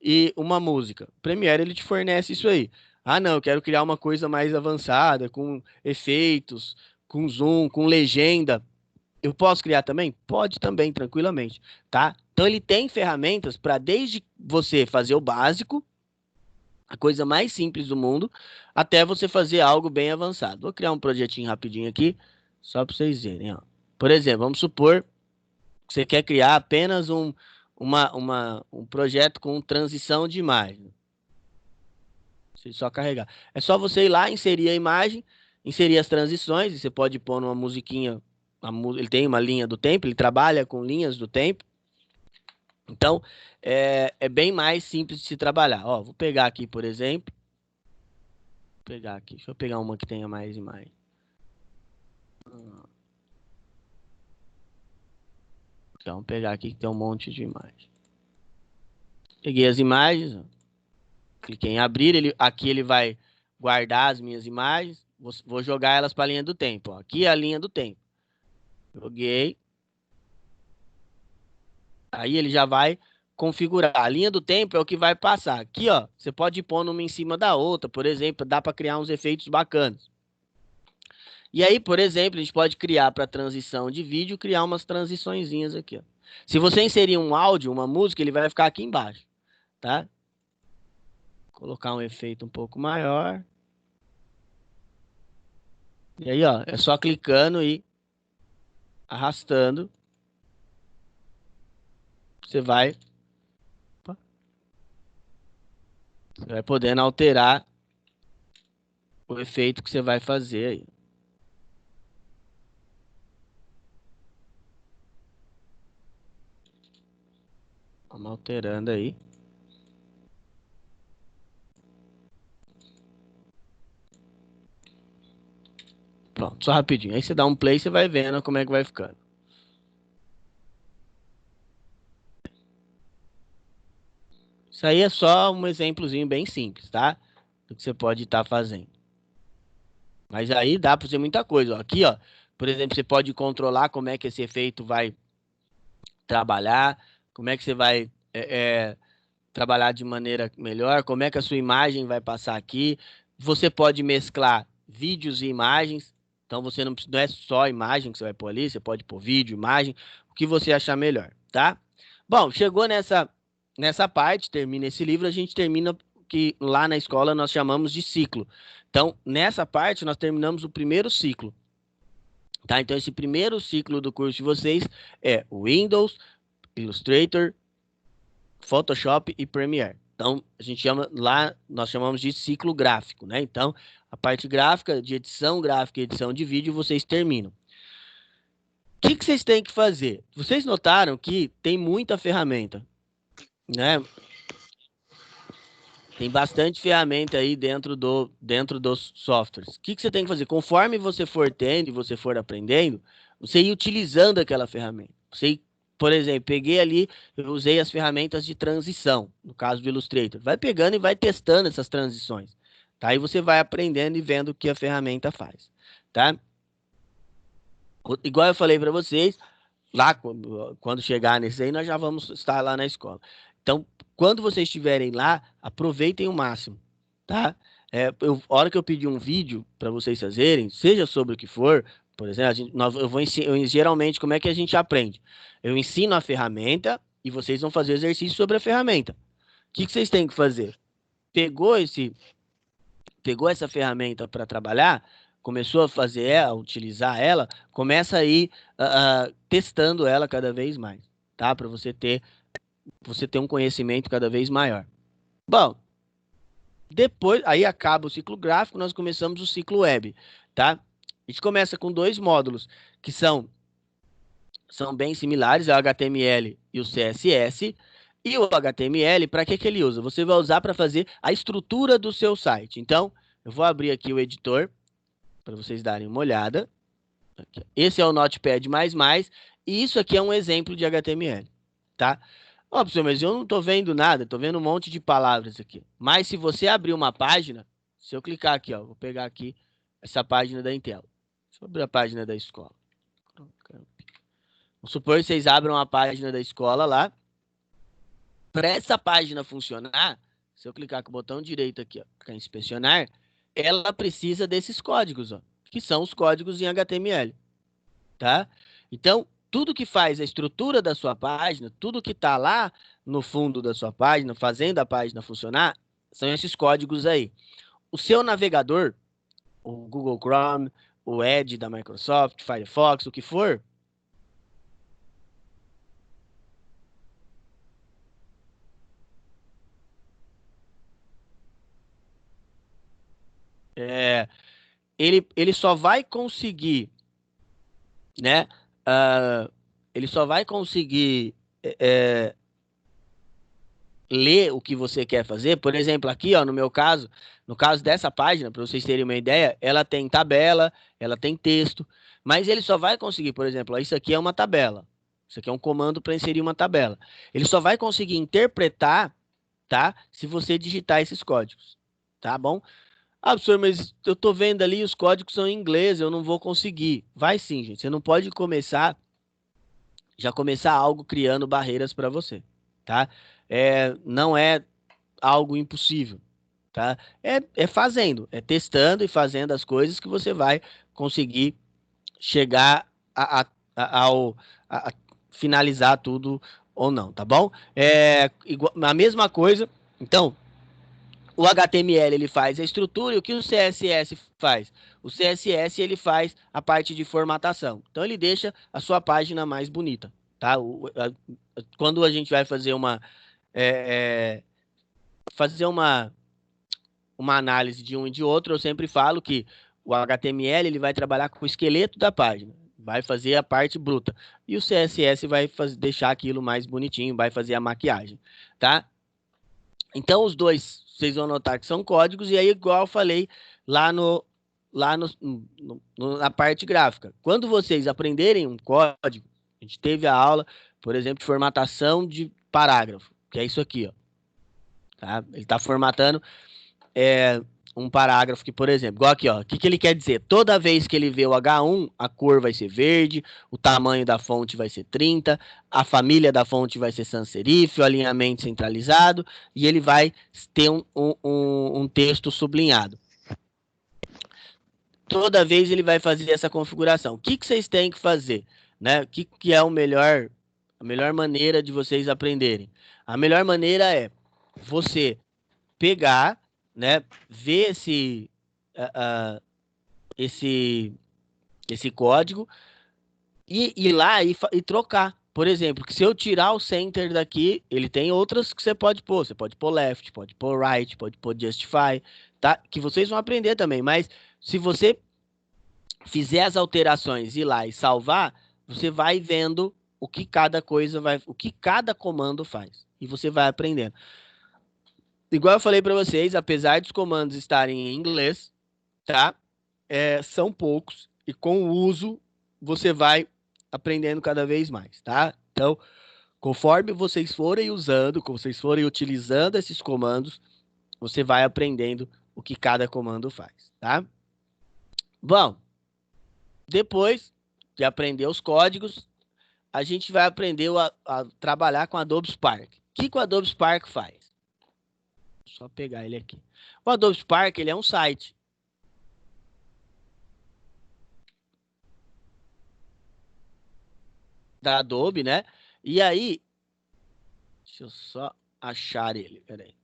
e uma música. O Premiere ele te fornece isso aí. Ah, não, eu quero criar uma coisa mais avançada, com efeitos, com zoom, com legenda. Eu posso criar também? Pode também, tranquilamente, tá? Então ele tem ferramentas para desde você fazer o básico, a coisa mais simples do mundo, até você fazer algo bem avançado. Vou criar um projetinho rapidinho aqui, só para vocês verem, ó. Por exemplo, vamos supor que você quer criar apenas um projeto com transição de imagem. Só carregar. É só você ir lá, inserir a imagem, inserir as transições, e você pode pôr numa musiquinha, ele tem uma linha do tempo, ele trabalha com linhas do tempo. Então, é bem mais simples de se trabalhar. Ó, vou pegar aqui, por exemplo. Vou pegar aqui. Deixa eu pegar uma que tenha mais imagem. Então, vamos pegar aqui que tem um monte de imagem. Peguei as imagens, ó. Cliquei em abrir. Aqui ele vai guardar as minhas imagens. Vou jogar elas para a linha do tempo. Ó. Aqui é a linha do tempo. Joguei. Aí ele já vai configurar. A linha do tempo é o que vai passar. Aqui, ó, você pode pôr uma em cima da outra, por exemplo, dá para criar uns efeitos bacanas. E aí, por exemplo, a gente pode criar para transição de vídeo, criar umas transiçõezinhas aqui, ó. Se você inserir um áudio, uma música, ele vai ficar aqui embaixo, tá? Vou colocar um efeito um pouco maior. E aí, ó, é só clicando e arrastando. Você vai podendo alterar o efeito que você vai fazer aí. Vamos alterando aí. Pronto, só rapidinho. Aí você dá um play e você vai vendo como é que vai ficando. Isso aí é só um exemplozinho bem simples, tá? Do que você pode estar fazendo. Mas aí dá para fazer muita coisa. Ó. Aqui, ó, por exemplo, você pode controlar como é que esse efeito vai trabalhar, como é que você vai trabalhar de maneira melhor, como é que a sua imagem vai passar aqui. Você pode mesclar vídeos e imagens. Então você não é só imagem que você vai pôr ali, você pode pôr vídeo, imagem, o que você achar melhor, tá? Bom, chegou nessa parte, termina esse livro, a gente termina que lá na escola nós chamamos de ciclo. Então, nessa parte nós terminamos o primeiro ciclo. Tá? Então, esse primeiro ciclo do curso de vocês é Windows, Illustrator, Photoshop e Premiere. Então, a gente chama lá, nós chamamos de ciclo gráfico, né? Então, a parte gráfica, de edição gráfica e edição de vídeo, vocês terminam. O que vocês têm que fazer? Vocês notaram que tem muita ferramenta, né? Tem bastante ferramenta aí dentro dos softwares. O que você tem que fazer? Conforme você for tendo e você for aprendendo, você ir utilizando aquela ferramenta. Você, por exemplo, peguei ali, eu usei as ferramentas de transição, no caso do Illustrator. Vai pegando e vai testando essas transições. Tá? Aí você vai aprendendo e vendo o que a ferramenta faz. Tá? Igual eu falei para vocês, lá quando chegar nesse aí, nós já vamos estar lá na escola. Então, quando vocês estiverem lá, aproveitem o máximo, tá? A hora que eu pedir um vídeo para vocês fazerem, seja sobre o que for, Por exemplo, geralmente, como é que a gente aprende? Eu ensino a ferramenta e vocês vão fazer exercício sobre a ferramenta. O que vocês têm que fazer? Pegou essa ferramenta para trabalhar, começou a fazer ela, utilizar ela, começa a ir testando ela cada vez mais, tá? Para você ter um conhecimento cada vez maior. Bom, depois, aí acaba o ciclo gráfico, nós começamos o ciclo web, tá? A gente começa com dois módulos que são bem similares, é o HTML e o CSS. E o HTML, para que ele usa? Você vai usar para fazer a estrutura do seu site. Então, eu vou abrir aqui o editor para vocês darem uma olhada. Esse é o Notepad++, e isso aqui é um exemplo de HTML, tá? Ó, professor, mas eu não estou vendo nada, estou vendo um monte de palavras aqui. Mas se você abrir uma página, se eu clicar aqui, ó, vou pegar aqui essa página da Intel. Deixa eu abrir a página da escola. Vamos supor que vocês abram a página da escola lá. Para essa página funcionar, se eu clicar com o botão direito aqui, ó, clicar em inspecionar, ela precisa desses códigos, ó, que são os códigos em HTML, tá? Então, tudo que faz a estrutura da sua página, tudo que está lá no fundo da sua página, fazendo a página funcionar, são esses códigos aí. O seu navegador, o Google Chrome, o Edge da Microsoft, Firefox, o que for, ele só vai conseguir, né? Uh, ele só vai conseguir é, ler o que você quer fazer. Por exemplo, aqui, ó, no meu caso, no caso dessa página, para vocês terem uma ideia, ela tem tabela, ela tem texto, mas ele só vai conseguir, por exemplo, ó, isso aqui é uma tabela. Isso aqui é um comando para inserir uma tabela. Ele só vai conseguir interpretar, tá? Se você digitar esses códigos, tá bom? Ah, professor, mas eu tô vendo ali os códigos são em inglês, eu não vou conseguir. Vai sim, gente. Você não pode começar algo criando barreiras para você, tá? Não é algo impossível, tá? É fazendo, é testando e fazendo as coisas que você vai conseguir chegar a finalizar tudo ou não, tá bom? A mesma coisa, então, o HTML ele faz a estrutura e o que o CSS faz? O CSS ele faz a parte de formatação. Então ele deixa a sua página mais bonita, tá? Quando a gente vai fazer fazer uma análise de um e de outro, eu sempre falo que o HTML ele vai trabalhar com o esqueleto da página, vai fazer a parte bruta. E o CSS vai deixar aquilo mais bonitinho, vai fazer a maquiagem, tá? Então, os dois, vocês vão notar que são códigos, e aí, igual eu falei na parte gráfica. Quando vocês aprenderem um código, a gente teve a aula, por exemplo, de formatação de parágrafo, que é isso aqui, ó. Tá? Ele está formatando um parágrafo que, por exemplo, igual aqui, ó, o que ele quer dizer? Toda vez que ele vê o H1, a cor vai ser verde, o tamanho da fonte vai ser 30, a família da fonte vai ser sans serif, o alinhamento centralizado, e ele vai ter um texto sublinhado. Toda vez ele vai fazer essa configuração. O que vocês têm que fazer? Né? O que é a melhor maneira de vocês aprenderem? A melhor maneira é você pegar, né, ver esse código e ir lá e trocar. Por exemplo, que se eu tirar o center daqui, ele tem outras que você pode pôr. Você pode pôr left, pode pôr right, pode pôr justify, tá? Que vocês vão aprender também. Mas se você fizer as alterações, ir lá e salvar, você vai vendo o que cada comando faz. E você vai aprendendo. Igual eu falei para vocês, apesar dos comandos estarem em inglês, tá? São poucos e com o uso você vai aprendendo cada vez mais, tá? Então, conforme vocês forem usando, conforme vocês forem utilizando esses comandos, você vai aprendendo o que cada comando faz, tá? Bom, depois de aprender os códigos, a gente vai aprender a trabalhar com Adobe Spark. O que o Adobe Spark faz? Só pegar ele aqui. O Adobe Spark ele é um site. da Adobe, né? E aí, deixa eu só achar ele, peraí.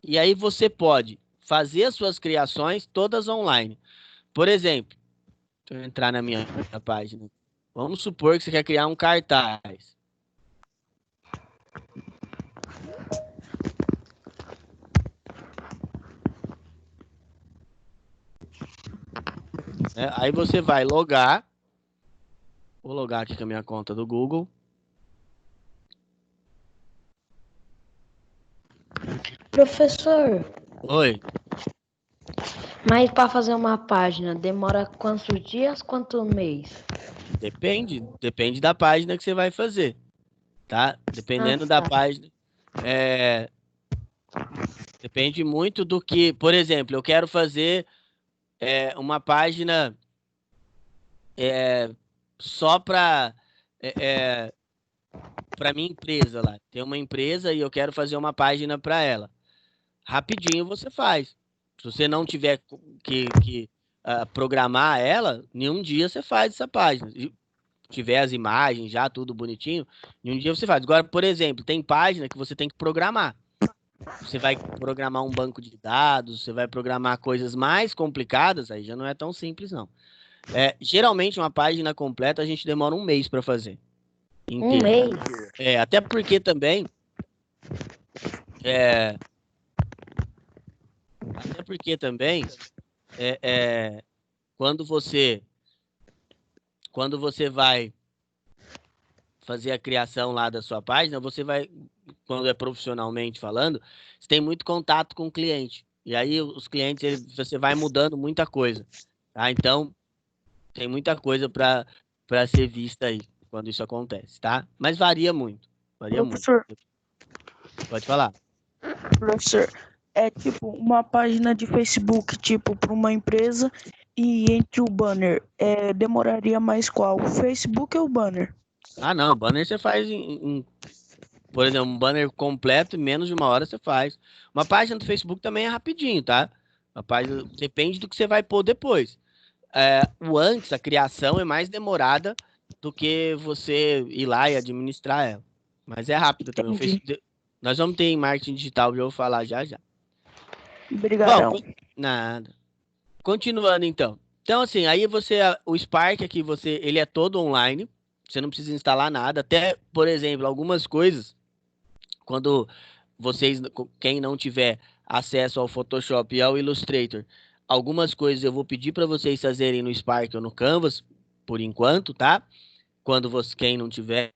E aí você pode fazer as suas criações todas online. Por exemplo, deixa eu entrar na minha página. Vamos supor que você quer criar um cartaz. Aí você vai logar. Vou logar aqui com a minha conta do Google. Professor, Oi. mas para fazer uma página demora quantos dias, quanto mês? Depende da página que você vai fazer, tá? Dependendo da tá. página, depende muito do que, por exemplo, eu quero fazer uma página só para minha empresa lá. Tem uma empresa e eu quero fazer uma página para ela. Rapidinho você faz. Se você não tiver que programar ela, em um dia você faz essa página. Se tiver as imagens já, tudo bonitinho, em um dia você faz. Agora, por exemplo, tem página que você tem que programar. Você vai programar um banco de dados, você vai programar coisas mais complicadas, aí já não é tão simples, não. Geralmente, uma página completa a gente demora um mês para fazer. Um Inteiro. mês? Até porque também. Até porque também. Quando você vai fazer a criação lá da sua página, você vai, quando é profissionalmente falando, você tem muito contato com o cliente. E aí os clientes, você vai mudando muita coisa. Tá? Então, tem muita coisa para ser vista aí quando isso acontece, tá? Mas varia muito. Varia muito. Professor, Pode falar. professor, é tipo uma página de Facebook, tipo, para uma empresa, e entre o banner, demoraria mais qual? O Facebook ou o banner? Ah, não. Banner você faz por exemplo, um banner completo em menos de uma hora você faz. Uma página do Facebook também é rapidinho, tá? A página depende do que você vai pôr depois. O antes, a criação é mais demorada do que você ir lá e administrar ela. Mas é rápido também. Entendi. Nós vamos ter em marketing digital, já vou falar já já. Bom, Obrigadão. nada. Continuando então. Então, assim, aí o Spark aqui, ele é todo online. Você não precisa instalar nada. Até, por exemplo, algumas coisas, quando quem não tiver acesso ao Photoshop e ao Illustrator, algumas coisas eu vou pedir para vocês fazerem no Spark ou no Canvas, por enquanto, tá? Quem não tiver,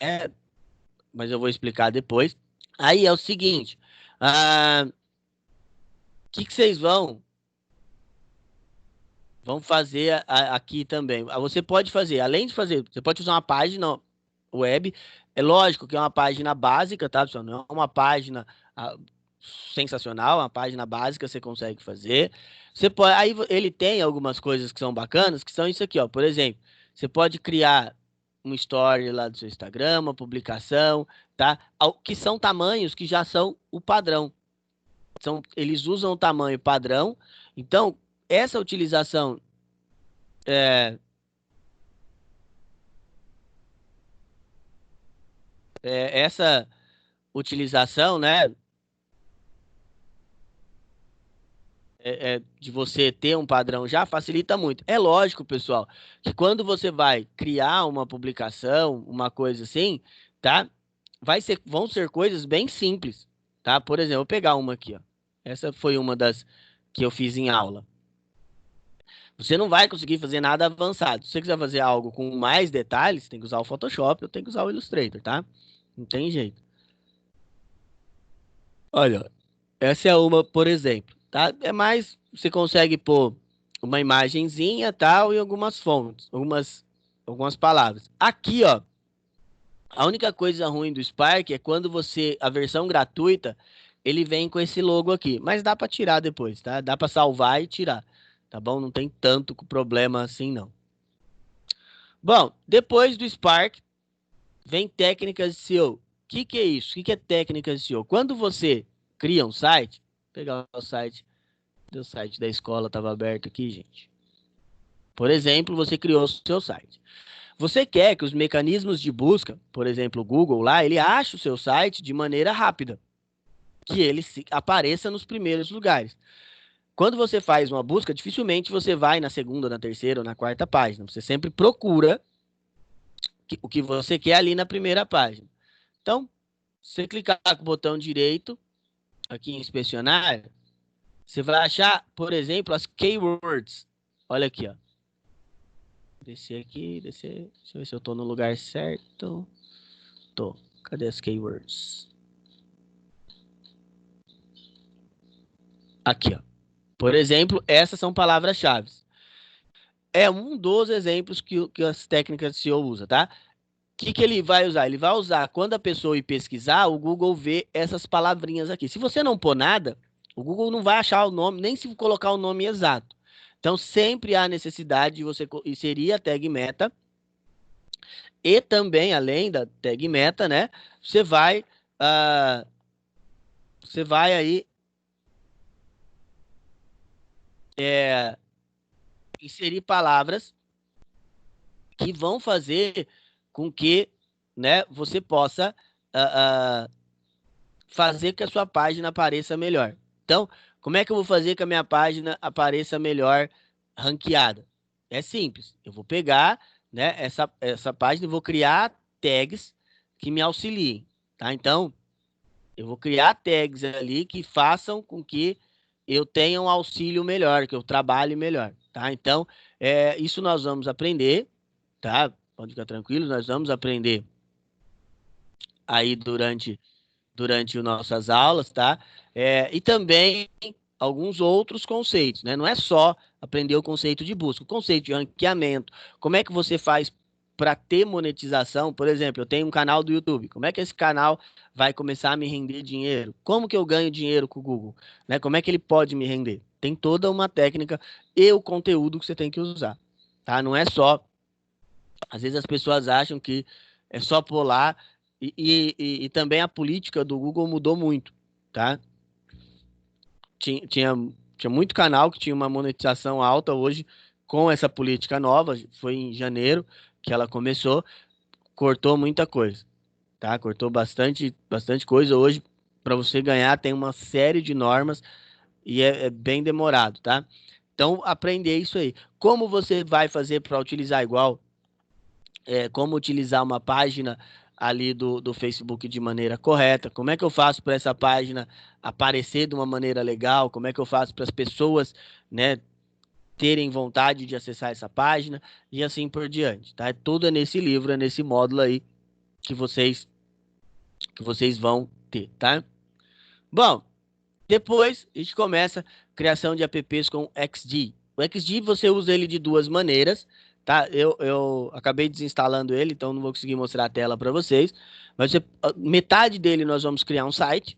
mas eu vou explicar depois. Aí é o seguinte, o que vocês vão fazer aqui também? Você pode fazer, além de fazer, você pode usar uma página web. É lógico que é uma página básica, tá, pessoal? Não é uma página ah, sensacional, uma página básica você consegue fazer. Você pode, aí ele tem algumas coisas que são bacanas, que são isso aqui, ó. Por exemplo, você pode criar uma story lá do seu Instagram, uma publicação, tá? Que são tamanhos que já são o padrão. Eles usam o tamanho padrão. Então, essa utilização essa utilização, né, de você ter um padrão já facilita muito. É lógico, pessoal, que quando você vai criar uma publicação, uma coisa assim, tá? Vão ser coisas bem simples, tá? Por exemplo, eu vou pegar uma aqui, ó. Essa foi uma das que eu fiz em aula. Você não vai conseguir fazer nada avançado. Se você quiser fazer algo com mais detalhes, tem que usar o Photoshop ou tem que usar o Illustrator, tá? Não tem jeito. Olha, essa é uma, por exemplo, tá? É mais, você consegue pôr uma imagenzinha, tal, e algumas fontes, algumas palavras. Aqui, ó, a única coisa ruim do Spark é quando a versão gratuita, ele vem com esse logo aqui, mas dá para tirar depois, tá? Dá para salvar e tirar, tá bom? Não tem tanto problema assim, não. Bom, depois do Spark, vem técnicas de SEO. O que é isso? O que é técnicas de SEO? Quando você cria um site, vou pegar o site da escola estava aberto aqui, gente. Por exemplo, você criou o seu site. Você quer que os mecanismos de busca, por exemplo, o Google lá, ele ache o seu site de maneira rápida, que ele apareça nos primeiros lugares. Quando você faz uma busca, dificilmente você vai na segunda, na terceira ou na quarta página. Você sempre procura o que você quer ali na primeira página. Então, se você clicar com o botão direito aqui em inspecionar, você vai achar, por exemplo, as keywords. Olha aqui, ó. Descer aqui, descer. Deixa eu ver se eu tô no lugar certo. Tô. Cadê as keywords? Aqui, ó. Por exemplo, essas são palavras-chave. É um dos exemplos que as técnicas de SEO usa, tá? O que ele vai usar? Ele vai usar quando a pessoa ir pesquisar, o Google vê essas palavrinhas aqui. Se você não pôr nada, o Google não vai achar o nome, nem se colocar o nome exato. Então, sempre há necessidade de você inserir a tag meta. E também, além da tag meta, né? Você vai aí inserir palavras que vão fazer com que, né, você possa fazer que a sua página apareça melhor. Então, como é que eu vou fazer que a minha página apareça melhor ranqueada? É simples. Eu vou pegar, né, essa página e vou criar tags que me auxiliem, tá? Então, eu vou criar tags ali que façam com que eu tenha um auxílio melhor, que eu trabalhe melhor, tá? Então, isso nós vamos aprender, tá? Pode ficar tranquilo, nós vamos aprender aí durante as nossas aulas, tá? E também alguns outros conceitos, né? Não é só aprender o conceito de busca, o conceito de ranqueamento, como é que você faz para ter monetização. Por exemplo, eu tenho um canal do YouTube, como é que esse canal vai começar a me render dinheiro? Como que eu ganho dinheiro com o Google? Né? Como é que ele pode me render? Tem toda uma técnica e o conteúdo que você tem que usar, tá? Não é só... Às vezes as pessoas acham que é só pôr lá e também a política do Google mudou muito, tá? Tinha muito canal que tinha uma monetização alta hoje com essa política nova, foi em janeiro que ela começou, cortou muita coisa, tá? Cortou bastante coisa. Hoje, para você ganhar, tem uma série de normas e é bem demorado, tá? Então, aprender isso aí. Como você vai fazer para utilizar igual? Como utilizar uma página ali do Facebook de maneira correta, como é que eu faço para essa página aparecer de uma maneira legal, como é que eu faço para as pessoas, né, terem vontade de acessar essa página e assim por diante, tá? Tudo é nesse livro, é nesse módulo aí que vocês vão ter, tá? Bom, depois a gente começa a criação de apps com XD. O XD você usa ele de duas maneiras, tá? Eu acabei desinstalando ele, então não vou conseguir mostrar a tela para vocês. Mas metade dele nós vamos criar um site,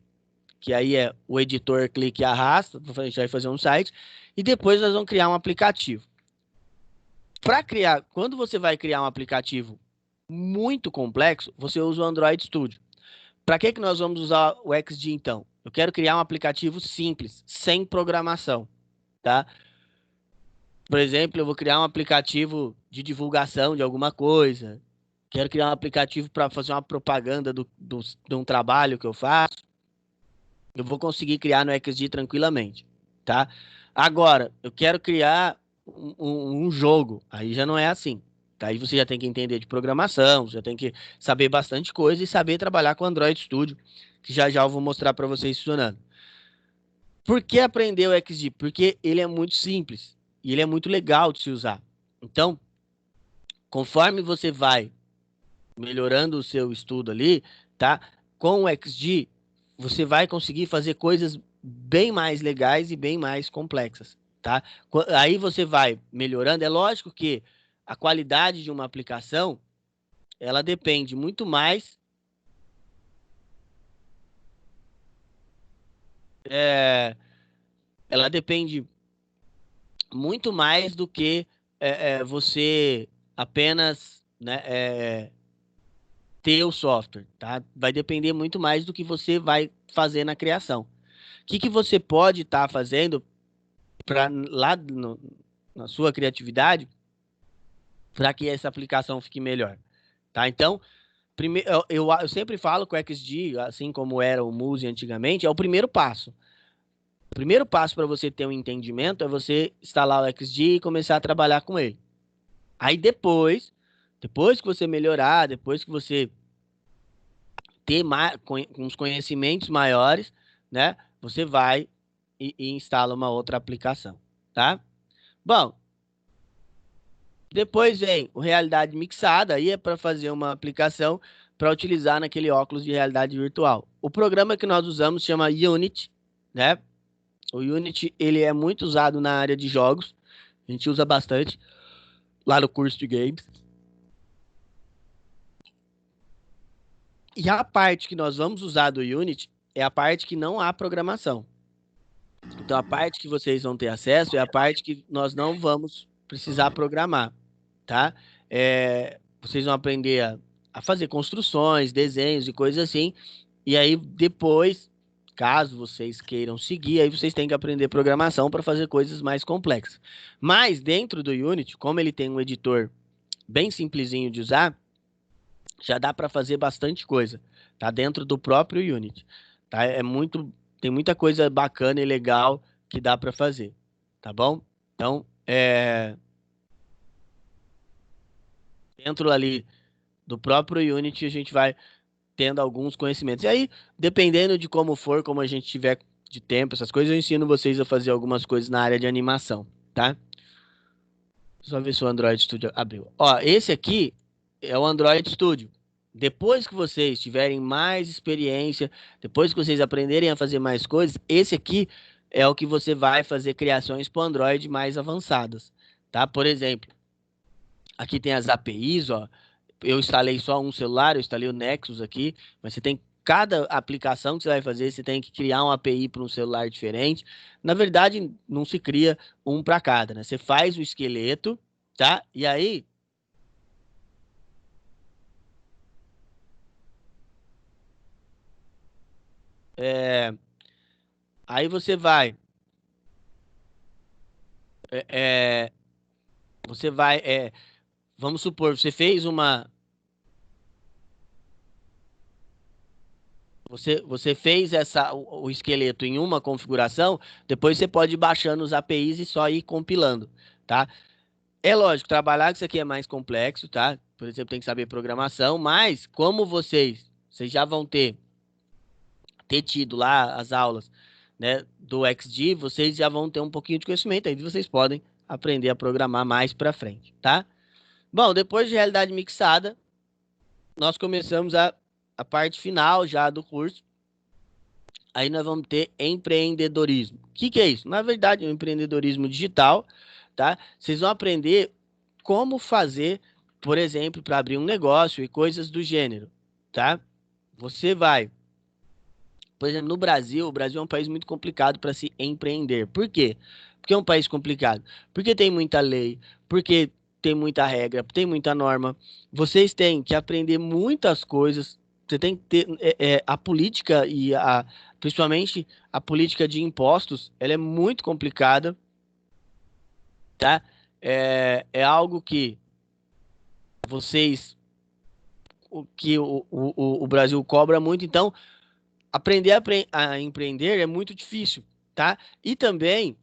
que aí é o editor clique e arrasta, a gente vai fazer um site, e depois nós vamos criar um aplicativo. Quando você vai criar um aplicativo muito complexo, você usa o Android Studio. Para que nós vamos usar o XD então? Eu quero criar um aplicativo simples, sem programação, tá? Por exemplo, eu vou criar um aplicativo de divulgação de alguma coisa. Quero criar um aplicativo para fazer uma propaganda de um trabalho que eu faço. Eu vou conseguir criar no XD tranquilamente, tá? Agora, eu quero criar um jogo. Aí já não é assim. Tá? Aí você já tem que entender de programação, já tem que saber bastante coisa e saber trabalhar com Android Studio, que já já eu vou mostrar para vocês funcionando. Por que aprender o XD? Porque ele é muito simples e ele é muito legal de se usar. Então, conforme você vai melhorando o seu estudo ali, tá? Com o XD, você vai conseguir fazer coisas bem mais legais e bem mais complexas, tá? Aí você vai melhorando. É lógico que a qualidade de uma aplicação, ela depende muito mais ela depende muito mais do que você apenas, né, ter o software, tá? Vai depender muito mais do que você vai fazer na criação. O que você pode estar fazendo para lá na sua criatividade para que essa aplicação fique melhor, tá? Então, primeiro, eu sempre falo que o XG, assim como era o Muse antigamente, é o primeiro passo. O primeiro passo para você ter um entendimento é você instalar o XG e começar a trabalhar com ele. Aí depois que você melhorar, depois que você ter uns conhecimentos maiores, né? Você vai e instala uma outra aplicação, tá? Bom, depois vem o realidade mixada, aí é para fazer uma aplicação para utilizar naquele óculos de realidade virtual. O programa que nós usamos chama Unity, né? O Unity, ele é muito usado na área de jogos. A gente usa bastante lá no curso de games. E a parte que nós vamos usar do Unity é a parte que não há programação. Então, a parte que vocês vão ter acesso é a parte que nós não vamos precisar programar, tá? Vocês vão aprender a fazer construções, desenhos e coisas assim. E aí, depois, caso vocês queiram seguir, aí vocês têm que aprender programação para fazer coisas mais complexas. Mas, dentro do Unity, como ele tem um editor bem simplesinho de usar, já dá para fazer bastante coisa, tá? Dentro do próprio Unity, tá? Tem muita coisa bacana e legal que dá para fazer, tá bom? Então, dentro ali do próprio Unity, a gente vai tendo alguns conhecimentos. E aí, dependendo de como for, como a gente tiver de tempo, essas coisas, eu ensino vocês a fazer algumas coisas na área de animação, tá? Só ver se o Android Studio abriu. Ó, esse aqui é o Android Studio. Depois que vocês tiverem mais experiência, depois que vocês aprenderem a fazer mais coisas, esse aqui é o que você vai fazer criações para o Android mais avançadas, tá? Por exemplo, aqui tem as APIs, ó. Eu instalei só um celular, eu instalei o Nexus aqui, mas você tem cada aplicação que você vai fazer, você tem que criar uma API para um celular diferente. Na verdade, não se cria um para cada, né? Você faz o esqueleto, tá? E aí aí você vai é, é, você vai vamos supor, você fez o esqueleto em uma configuração, depois você pode ir baixando os APIs e só ir compilando, tá? É lógico, trabalhar com isso aqui é mais complexo, tá? Por exemplo, tem que saber programação, mas como vocês já vão ter tido lá as aulas, né, do XG, vocês já vão ter um pouquinho de conhecimento, aí vocês podem aprender a programar mais para frente, tá? Bom, depois de realidade mixada, nós começamos a parte final já do curso. Aí nós vamos ter empreendedorismo. O que é isso? Na verdade, é um empreendedorismo digital, tá? Vocês vão aprender como fazer, por exemplo, para abrir um negócio e coisas do gênero, tá? Você vai, por exemplo, no Brasil, o Brasil é um país muito complicado para se empreender. Por quê? Porque é um país complicado. Porque tem muita lei, porque tem muita regra, tem muita norma. Vocês têm que aprender muitas coisas. Você tem que ter a política principalmente a política de impostos, ela é muito complicada, tá? É algo que vocês, o Brasil cobra muito, então aprender a empreender é muito difícil, tá? E também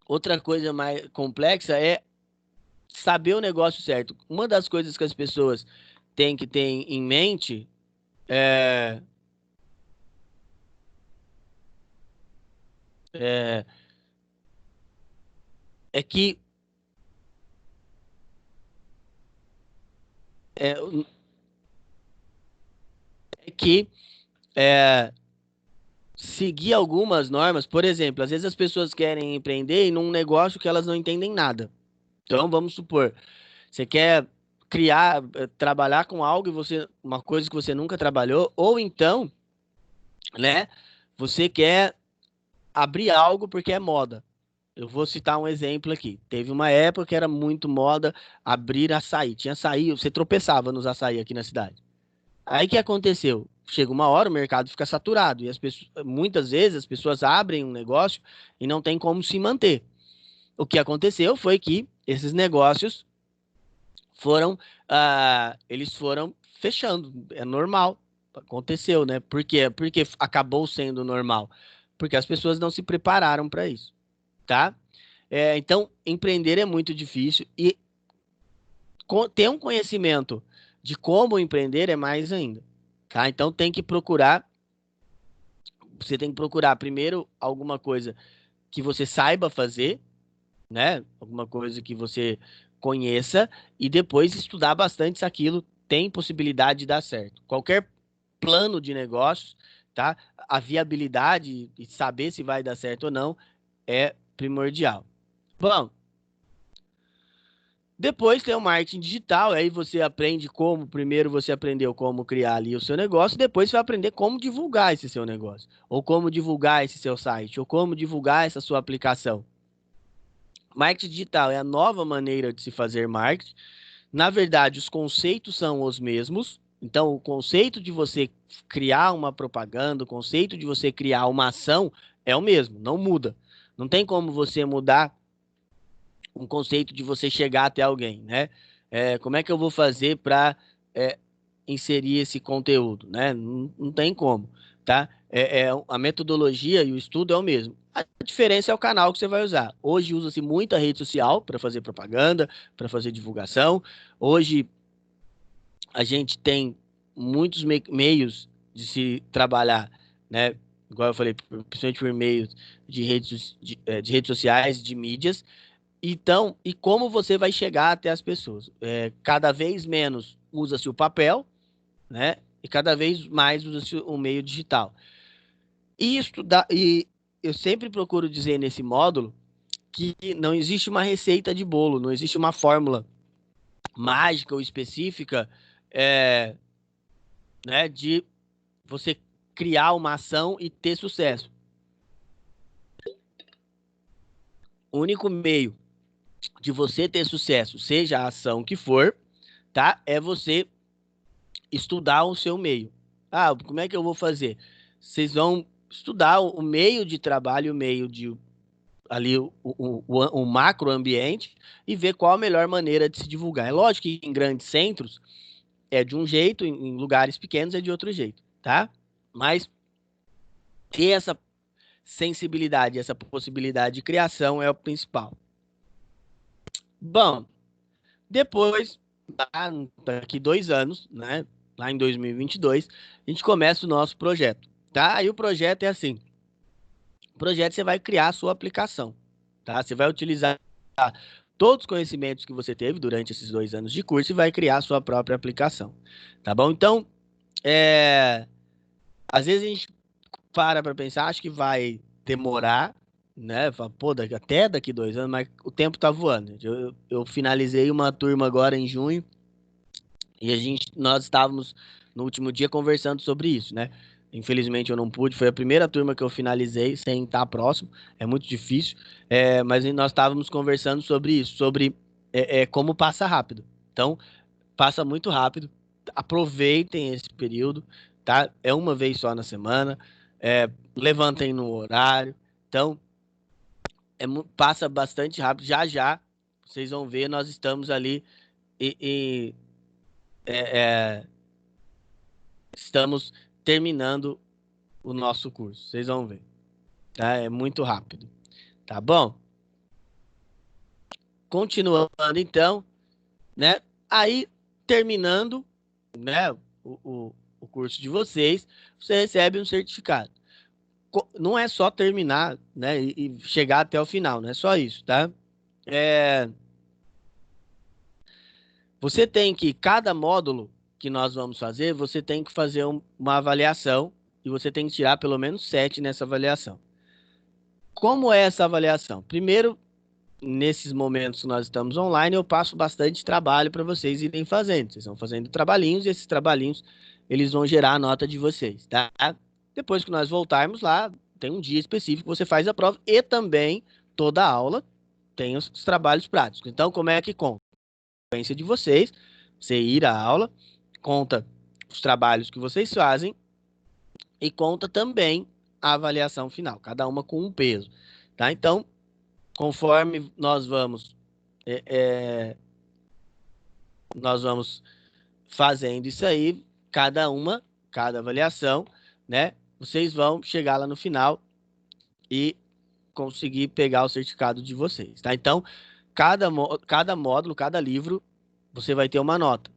outra coisa mais complexa é saber o negócio certo. Uma das coisas que as pessoas têm que ter em mente é, é, é que é, é que é, seguir algumas normas, por exemplo, às vezes as pessoas querem empreender em um negócio que elas não entendem nada. Então, vamos supor, você quer criar, trabalhar com algo e uma coisa que você nunca trabalhou, ou então, né, você quer abrir algo porque é moda. Eu vou citar um exemplo aqui. Teve uma época que era muito moda abrir açaí. Tinha açaí, você tropeçava nos açaí aqui na cidade. Aí o que aconteceu? Chega uma hora, o mercado fica saturado e muitas vezes as pessoas abrem um negócio e não tem como se manter. O que aconteceu foi que esses negócios eles foram fechando. É normal. Aconteceu, né? Por quê? Porque acabou sendo normal. Porque as pessoas não se prepararam para isso, tá? Então, empreender é muito difícil e ter um conhecimento de como empreender é mais ainda, tá? Então, você tem que procurar primeiro alguma coisa que você saiba fazer, né? Alguma coisa que você conheça e depois estudar bastante se aquilo tem possibilidade de dar certo. Qualquer plano de negócios, tá? A viabilidade e saber se vai dar certo ou não é primordial. Bom, depois tem o marketing digital, aí você aprende como, primeiro você aprendeu como criar ali o seu negócio, depois você vai aprender como divulgar esse seu negócio, ou como divulgar esse seu site, ou como divulgar essa sua aplicação. Marketing digital é a nova maneira de se fazer marketing. Na verdade, os conceitos são os mesmos. Então, o conceito de você criar uma propaganda, o conceito de você criar uma ação é o mesmo, não muda. Não tem como você mudar um conceito de você chegar até alguém, né? Como é que eu vou fazer para inserir esse conteúdo, né? Não tem como, tá? A metodologia e o estudo é o mesmo. A diferença é o canal que você vai usar. Hoje usa-se muita rede social para fazer propaganda, para fazer divulgação. Hoje a gente tem muitos meios de se trabalhar, né? Igual eu falei, principalmente por meios de redes sociais, de mídias. Então, e como você vai chegar até as pessoas? Cada vez menos usa-se o papel, né? E cada vez mais usa-se o meio digital. E eu sempre procuro dizer nesse módulo que não existe uma receita de bolo, não existe uma fórmula mágica ou específica, é, né, de você criar uma ação e ter sucesso. O único meio de você ter sucesso, seja a ação que for, tá? É você estudar o seu meio. Ah, como é que eu vou fazer? Vocês vão estudar o meio de trabalho, o meio de ali o macro ambiente e ver qual a melhor maneira de se divulgar. É lógico que em grandes centros é de um jeito, em lugares pequenos é de outro jeito, tá? Mas ter essa sensibilidade, essa possibilidade de criação é o principal. Bom, depois, daqui 2 anos, né? Lá em 2022, a gente começa o nosso projeto, tá? Aí o projeto é assim: o projeto você vai criar a sua aplicação, tá? Você vai utilizar todos os conhecimentos que você teve durante esses 2 anos de curso e vai criar a sua própria aplicação, tá bom? Então, às vezes a gente para pensar, acho que vai demorar, né? Fala, pô, até daqui 2 anos, mas o tempo tá voando. Eu finalizei uma turma agora em junho e nós estávamos no último dia conversando sobre isso, né? Infelizmente eu não pude, foi a primeira turma que eu finalizei sem estar próximo, é muito difícil, mas nós estávamos conversando sobre isso, sobre como passa rápido. Então, passa muito rápido, aproveitem esse período, tá? É uma vez só na semana, levantem no horário, então passa bastante rápido, já já vocês vão ver, nós estamos ali e é, estamos terminando o nosso curso. Vocês vão ver, tá? É muito rápido, tá bom? Continuando então, né? Aí, terminando, né, o curso de vocês, você recebe um certificado. Não é só terminar, né, e chegar até o final, não é só isso, tá? É, Você tem que, cada módulo que nós vamos fazer, você tem que fazer uma avaliação e você tem que tirar pelo menos 7 nessa avaliação. Como é essa avaliação? Primeiro, nesses momentos que nós estamos online, eu passo bastante trabalho para vocês irem fazendo. Vocês vão fazendo trabalhinhos e esses trabalhinhos, eles vão gerar a nota de vocês, tá? Depois que nós voltarmos lá, tem um dia específico que você faz a prova e também toda a aula tem os trabalhos práticos. Então, como é que conta? A sequência de vocês, você ir à aula, conta os trabalhos que vocês fazem e conta também a avaliação final, cada uma com um peso, tá? Então, conforme nós vamos é, é, nós vamos fazendo isso aí, cada avaliação, né? Vocês vão chegar lá no final e conseguir pegar o certificado de vocês, tá? Então, cada módulo, cada livro, você vai ter uma nota,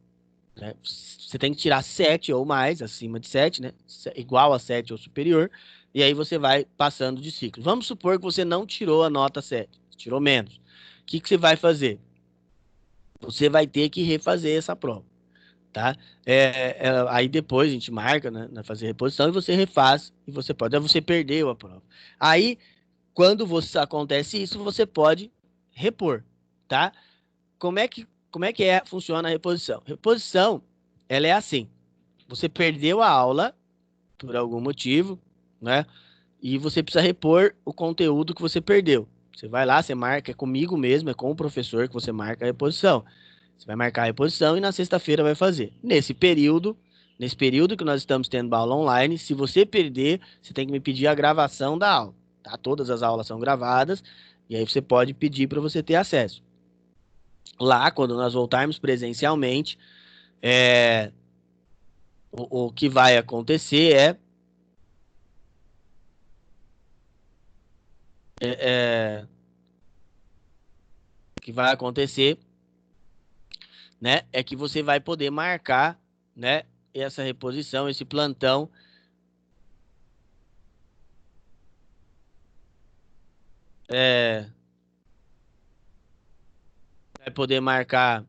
né? Você tem que tirar 7 ou mais, acima de 7, né? Igual a 7 ou superior, e aí você vai passando de ciclo. Vamos supor que você não tirou a nota 7, tirou menos. O que você vai fazer? Você vai ter que refazer essa prova, tá? Aí depois a gente marca, né, fazer reposição e você refaz e você perdeu a prova. Aí, quando acontece isso, você pode repor, tá? Funciona a reposição? Reposição, ela é assim: você perdeu a aula por algum motivo, né? E você precisa repor o conteúdo que você perdeu. Você vai lá, você marca, é comigo mesmo, é com o professor que você marca a reposição. Você vai marcar a reposição e na sexta-feira vai fazer. Nesse período que nós estamos tendo aula online, se você perder, você tem que me pedir a gravação da aula, tá? Todas as aulas são gravadas e aí você pode pedir para você ter acesso. Lá, quando nós voltarmos presencialmente, é, o que vai acontecer é o que vai acontecer, né, é que você vai poder marcar, né, essa reposição, esse plantão, é, vai poder marcar,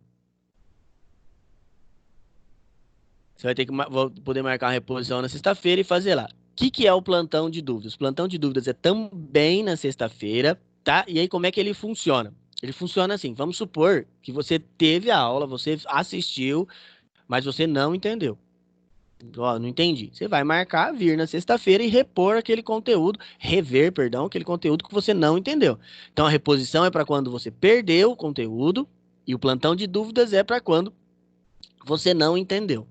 você vai ter que poder marcar uma reposição na sexta-feira e fazer lá. O que é o plantão de dúvidas? O plantão de dúvidas é também na sexta-feira, tá? E aí como é que ele funciona? Ele funciona assim: vamos supor que você teve a aula, você assistiu, mas você não entendeu. Ó, não entendi. Você vai marcar, vir na sexta-feira e repor aquele conteúdo, rever, perdão, aquele conteúdo que você não entendeu. Então a reposição é para quando você perdeu o conteúdo e o plantão de dúvidas é para quando você não entendeu,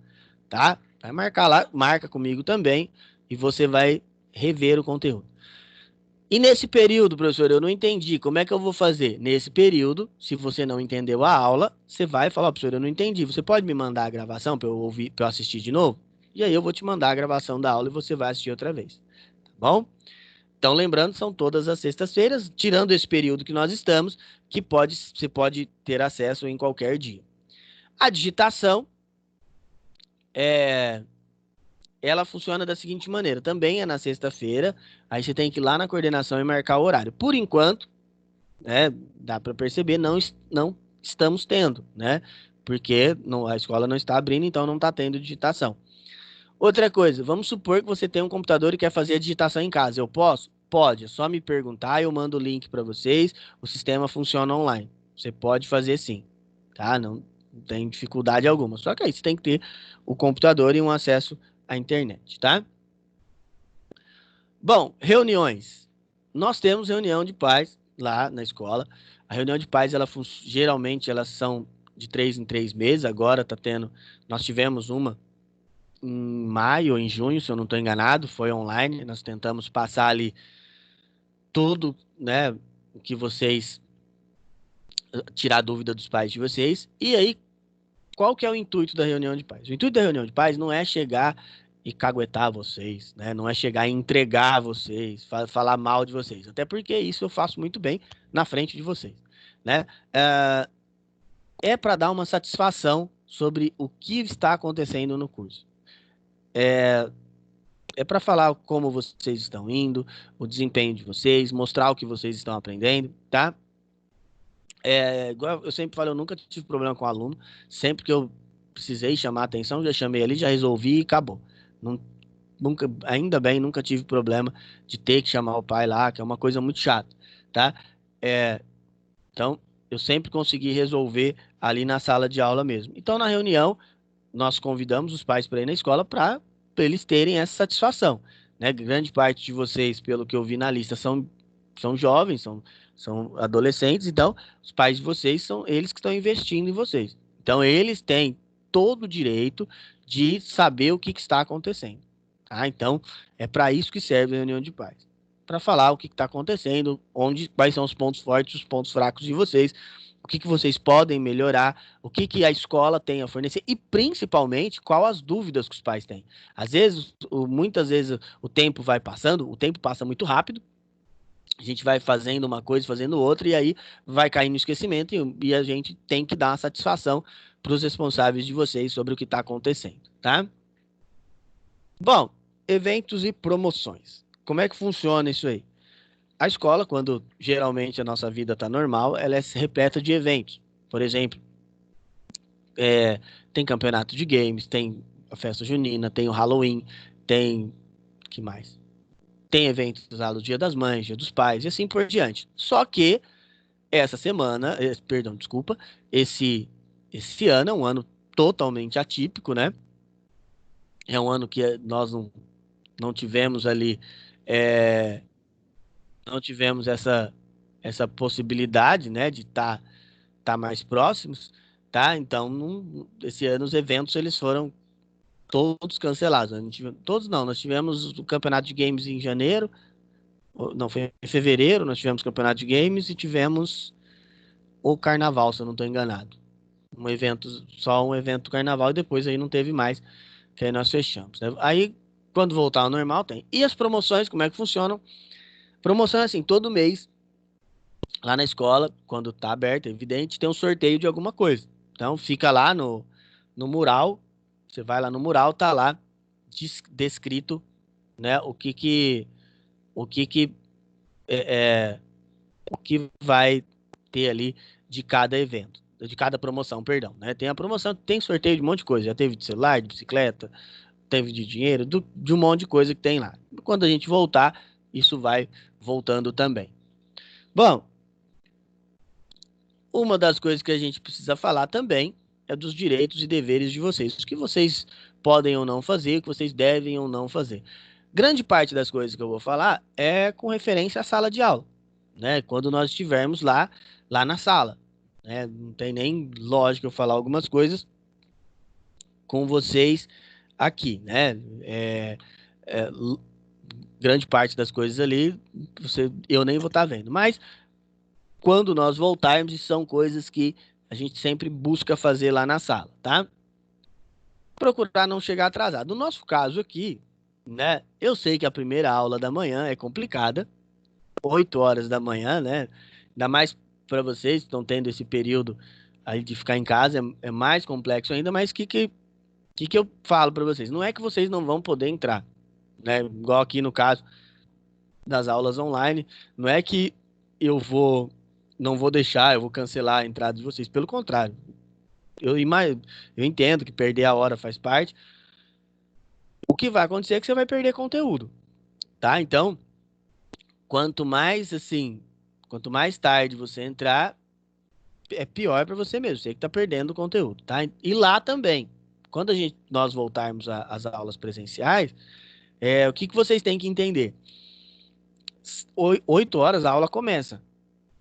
tá? Vai marcar lá, marca comigo também e você vai rever o conteúdo. E nesse período, professor, eu não entendi. Como é que eu vou fazer? Nesse período, se você não entendeu a aula, você vai falar: professor, eu não entendi. Você pode me mandar a gravação para eu ouvir, para eu assistir de novo? E aí eu vou te mandar a gravação da aula e você vai assistir outra vez. Tá bom? Então, lembrando, são todas as sextas-feiras, tirando esse período que nós estamos, que você pode ter acesso em qualquer dia. A digitação é ela funciona da seguinte maneira: também é na sexta-feira, aí você tem que ir lá na coordenação e marcar o horário. Por enquanto, né, dá para perceber, não estamos tendo, né? Porque a escola não está abrindo, então não está tendo digitação. Outra coisa, vamos supor que você tem um computador e quer fazer a digitação em casa. Eu posso? Pode, é só me perguntar, eu mando o link para vocês, o sistema funciona online. Você pode fazer sim, tá? Não tem dificuldade alguma. Só que aí você tem que ter o computador e um acesso à internet, tá? Bom, reuniões. Nós temos reunião de pais lá na escola. A reunião de pais, geralmente elas são de 3 em 3 meses. Agora tá tendo, nós tivemos uma em maio ou em junho, se eu não estou enganado, foi online. Nós tentamos passar ali tudo, né, o que vocês tirar dúvida dos pais de vocês. E aí, qual que é o intuito da reunião de pais? O intuito da reunião de pais não é chegar e caguetar vocês, né? Não é chegar e entregar vocês, falar mal de vocês. Até porque isso eu faço muito bem na frente de vocês, né? É para dar uma satisfação sobre o que está acontecendo no curso. É para falar como vocês estão indo, o desempenho de vocês, mostrar o que vocês estão aprendendo, tá? Igual eu sempre falo, eu nunca tive problema com aluno. Sempre que eu precisei chamar a atenção, já chamei ali, já resolvi e acabou. Não, nunca, ainda bem, nunca tive problema de ter que chamar o pai lá, que é uma coisa muito chata, tá? É, então, eu sempre consegui resolver ali na sala de aula mesmo. Então, na reunião, nós convidamos os pais para ir na escola para eles terem essa satisfação, né? Grande parte de vocês, pelo que eu vi na lista, são jovens, são adolescentes, então os pais de vocês são eles que estão investindo em vocês. Então eles têm todo o direito de saber o que está acontecendo, tá? Então é para isso que serve a reunião de pais, para falar o que está acontecendo, quais são os pontos fortes, os pontos fracos de vocês, o que vocês podem melhorar, o que a escola tem a fornecer e, principalmente, qual as dúvidas que os pais têm. Às vezes, muitas vezes, o tempo vai passando, o tempo passa muito rápido, a gente vai fazendo uma coisa, fazendo outra, e aí vai cair no esquecimento, e a gente tem que dar uma satisfação para os responsáveis de vocês sobre o que está acontecendo, tá? Bom, eventos e promoções. Como é que funciona isso aí? A escola, quando geralmente a nossa vida está normal, ela é repleta de eventos. Por exemplo, tem campeonato de games, tem a festa junina, tem o Halloween, tem... que mais? Tem eventos lá do Dia das Mães, Dia dos Pais e assim por diante. Só que essa semana, perdão, desculpa, esse ano é um ano totalmente atípico, né? É um ano que nós não tivemos ali, não tivemos essa possibilidade, né, de tá mais próximos, tá? Então, esse ano os eventos eles foram todos cancelados. Todos não, nós tivemos o campeonato de games em janeiro, não, foi em fevereiro, nós tivemos campeonato de games e tivemos o carnaval, se eu não estou enganado. Só um evento do carnaval e depois aí não teve mais, que aí nós fechamos, né? Aí, quando voltar ao normal, tem. E as promoções, como é que funcionam? Promoção é assim, todo mês, lá na escola, quando tá aberto, é evidente, tem um sorteio de alguma coisa. Então, fica lá no mural, você vai lá no mural, tá lá descrito, né, o que que o que vai ter ali de cada evento, de cada promoção, perdão, né? Tem a promoção, tem sorteio de um monte de coisa, já teve de celular, de bicicleta, teve de dinheiro, de um monte de coisa que tem lá. Quando a gente voltar, isso vai voltando também. Bom, uma das coisas que a gente precisa falar também é dos direitos e deveres de vocês, o que vocês podem ou não fazer, o que vocês devem ou não fazer. Grande parte das coisas que eu vou falar é com referência à sala de aula, né? Quando nós estivermos lá na sala, né? Não tem nem lógica eu falar algumas coisas com vocês aqui, né? É, grande parte das coisas ali eu nem vou estar vendo, mas quando nós voltarmos, são coisas que a gente sempre busca fazer lá na sala, tá? Procurar não chegar atrasado. No nosso caso aqui, né? Eu sei que a primeira aula da manhã é complicada, 8 horas da manhã, né? Ainda mais para vocês que estão tendo esse período aí de ficar em casa, é mais complexo ainda, mas que eu falo para vocês? Não é que vocês não vão poder entrar, né? Igual aqui no caso das aulas online, não é que eu não vou deixar, eu vou cancelar a entrada de vocês, pelo contrário. Eu entendo que perder a hora faz parte. O que vai acontecer é que você vai perder conteúdo, tá? Então, quanto mais tarde você entrar, é pior para você mesmo, você que tá perdendo o conteúdo, tá? E lá também, quando nós voltarmos às aulas presenciais, o que vocês têm que entender? 8 horas a aula começa.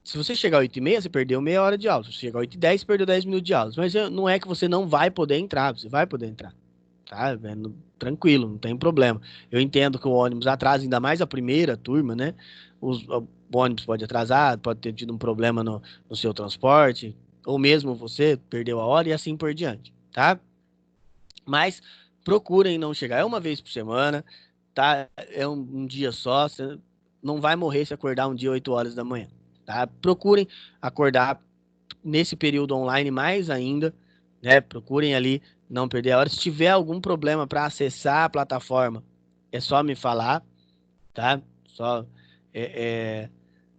Se você chegar às 8h30, você perdeu meia hora de aula. Se você chegar às 8h10, você perdeu 10 minutos de aula. Mas não é que você não vai poder entrar, você vai poder entrar. Tá? Tranquilo, não tem problema. Eu entendo que o ônibus atrasa, ainda mais a primeira turma, né? O ônibus pode atrasar, pode ter tido um problema no seu transporte, ou mesmo você perdeu a hora e assim por diante, tá? Mas procurem não chegar. É uma vez por semana, tá? É um dia só. Você não vai morrer se acordar um dia 8 horas da manhã, tá? Procurem acordar nesse período online mais ainda, né? Procurem ali não perder a hora. Se tiver algum problema para acessar a plataforma, é só me falar, tá? Só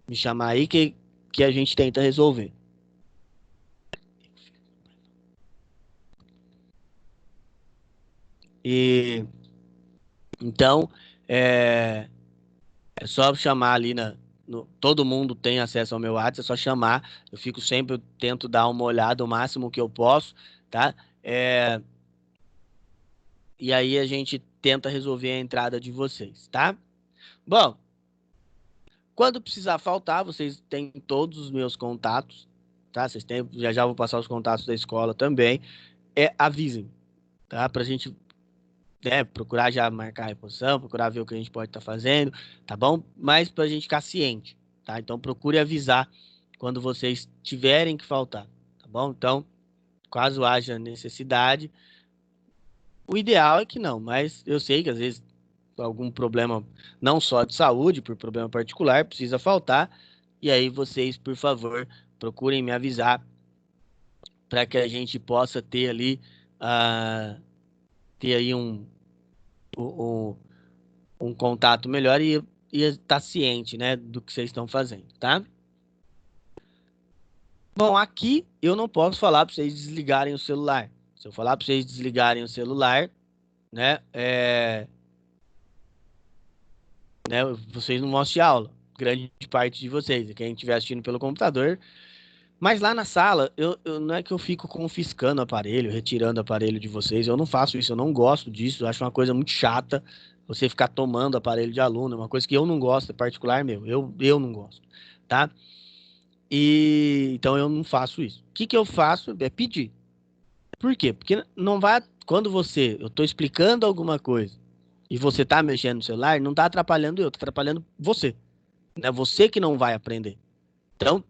me chamar aí que a gente tenta resolver. E então é só chamar ali todo mundo tem acesso ao meu WhatsApp, é só chamar. Eu fico sempre, eu tento dar uma olhada o máximo que eu posso, tá? E aí a gente tenta resolver a entrada de vocês, tá? Bom, quando precisar faltar, vocês têm todos os meus contatos, tá? Vocês têm, já vou passar os contatos da escola também. Avisem, tá? Pra gente, né, procurar já marcar a reposição, procurar ver o que a gente pode estar fazendo, tá bom? Mas pra gente ficar ciente, tá? Então procure avisar quando vocês tiverem que faltar, tá bom? Então, caso haja necessidade, o ideal é que não, mas eu sei que às vezes algum problema, não só de saúde, por problema particular, precisa faltar, e aí vocês, por favor, procurem me avisar para que a gente possa ter ali, ter aí um, um contato melhor e estar ciente, né, do que vocês estão fazendo, tá? Bom, aqui eu não posso falar para vocês desligarem o celular. Se eu falar para vocês desligarem o celular, né, né, vocês não vão assistir aula. Grande parte de vocês, quem estiver assistindo pelo computador. Mas lá na sala, não é que eu fico confiscando o aparelho, retirando o aparelho de vocês. Eu não faço isso, eu não gosto disso. Eu acho uma coisa muito chata você ficar tomando aparelho de aluno. É uma coisa que eu não gosto, é particular meu. Eu não gosto, tá? E então eu não faço isso. O que que eu faço é pedir. Por quê? Porque não vai. Quando eu tô explicando alguma coisa e você tá mexendo no celular, não tá atrapalhando eu, tá atrapalhando você. Né? Você que não vai aprender. Então,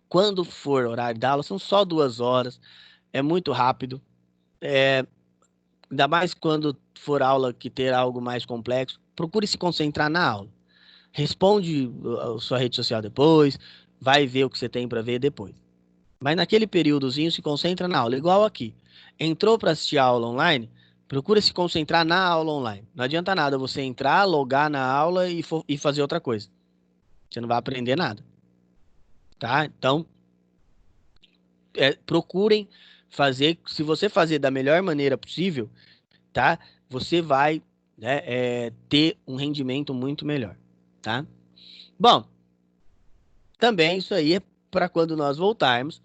quando for horário da aula, são só 2 horas, é muito rápido. Ainda mais quando for aula que ter algo mais complexo, procure se concentrar na aula. Responde a sua rede social depois, vai ver o que você tem para ver depois. Mas naquele períodozinho se concentra na aula, igual aqui. Entrou para assistir a aula online, procura se concentrar na aula online. Não adianta nada você entrar, logar na aula e fazer outra coisa. Você não vai aprender nada, tá? Então, procurem fazer, se você fazer da melhor maneira possível, tá? Você vai, né, ter um rendimento muito melhor, tá? Bom, também isso aí é para quando nós voltarmos.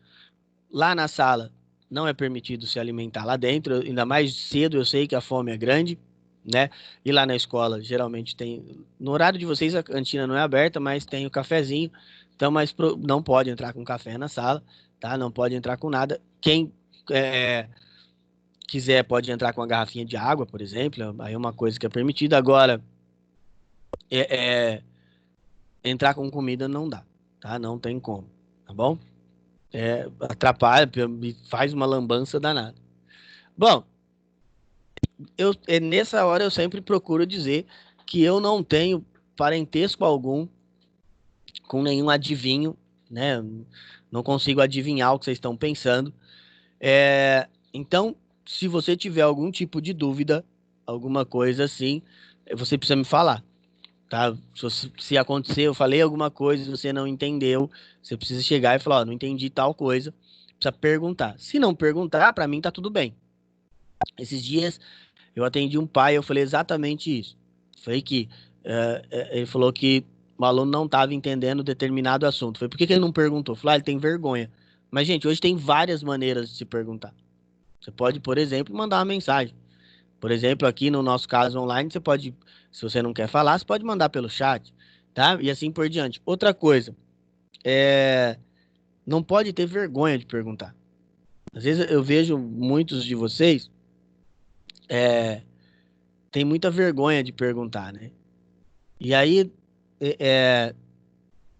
Lá na sala não é permitido se alimentar lá dentro, ainda mais cedo, eu sei que a fome é grande, né? E lá na escola geralmente tem, no horário de vocês a cantina não é aberta, mas tem o cafezinho, então não pode entrar com café na sala, tá? Não pode entrar com nada. Quem é, quiser pode entrar com uma garrafinha de água, por exemplo, aí é uma coisa que é permitida. Agora, é, é, entrar com comida não dá, tá? Não tem como, tá bom? Atrapalha, faz uma lambança danada. Bom, nessa hora eu sempre procuro dizer que eu não tenho parentesco algum com nenhum adivinho, né? Não consigo adivinhar o que vocês estão pensando. Então, se você tiver algum tipo de dúvida, alguma coisa assim, você precisa me falar, tá? Se acontecer, eu falei alguma coisa e você não entendeu, você precisa chegar e falar, ó, não entendi tal coisa, precisa perguntar. Se não perguntar, para mim tá tudo bem. Esses dias eu atendi um pai, eu falei exatamente isso. Foi que ele falou que o aluno não estava entendendo determinado assunto. Foi por que ele não perguntou? Falei, ele tem vergonha. Mas, gente, hoje tem várias maneiras de se perguntar. Você pode, por exemplo, mandar uma mensagem. Por exemplo, aqui no nosso caso online, você pode, se você não quer falar, você pode mandar pelo chat, tá? E assim por diante. Outra coisa, não pode ter vergonha de perguntar. Às vezes eu vejo muitos de vocês tem muita vergonha de perguntar, né? E aí, é, é,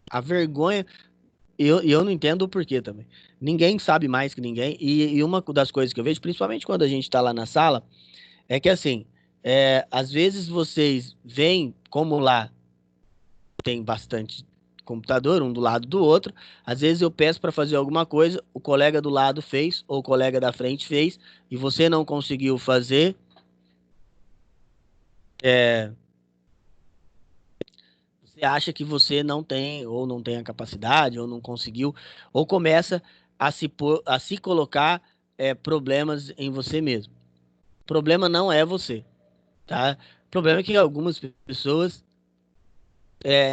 a vergonha, eu não entendo o porquê também. Ninguém sabe mais que ninguém, e uma das coisas que eu vejo, principalmente quando a gente tá lá na sala, é que assim, às vezes vocês veem como lá tem bastante computador, um do lado do outro, às vezes eu peço para fazer alguma coisa, o colega do lado fez, ou o colega da frente fez, e você não conseguiu fazer, é, você acha que você não tem, ou não tem a capacidade, ou não conseguiu, ou começa a se colocar problemas em você mesmo. O problema não é você, tá? O problema é que algumas pessoas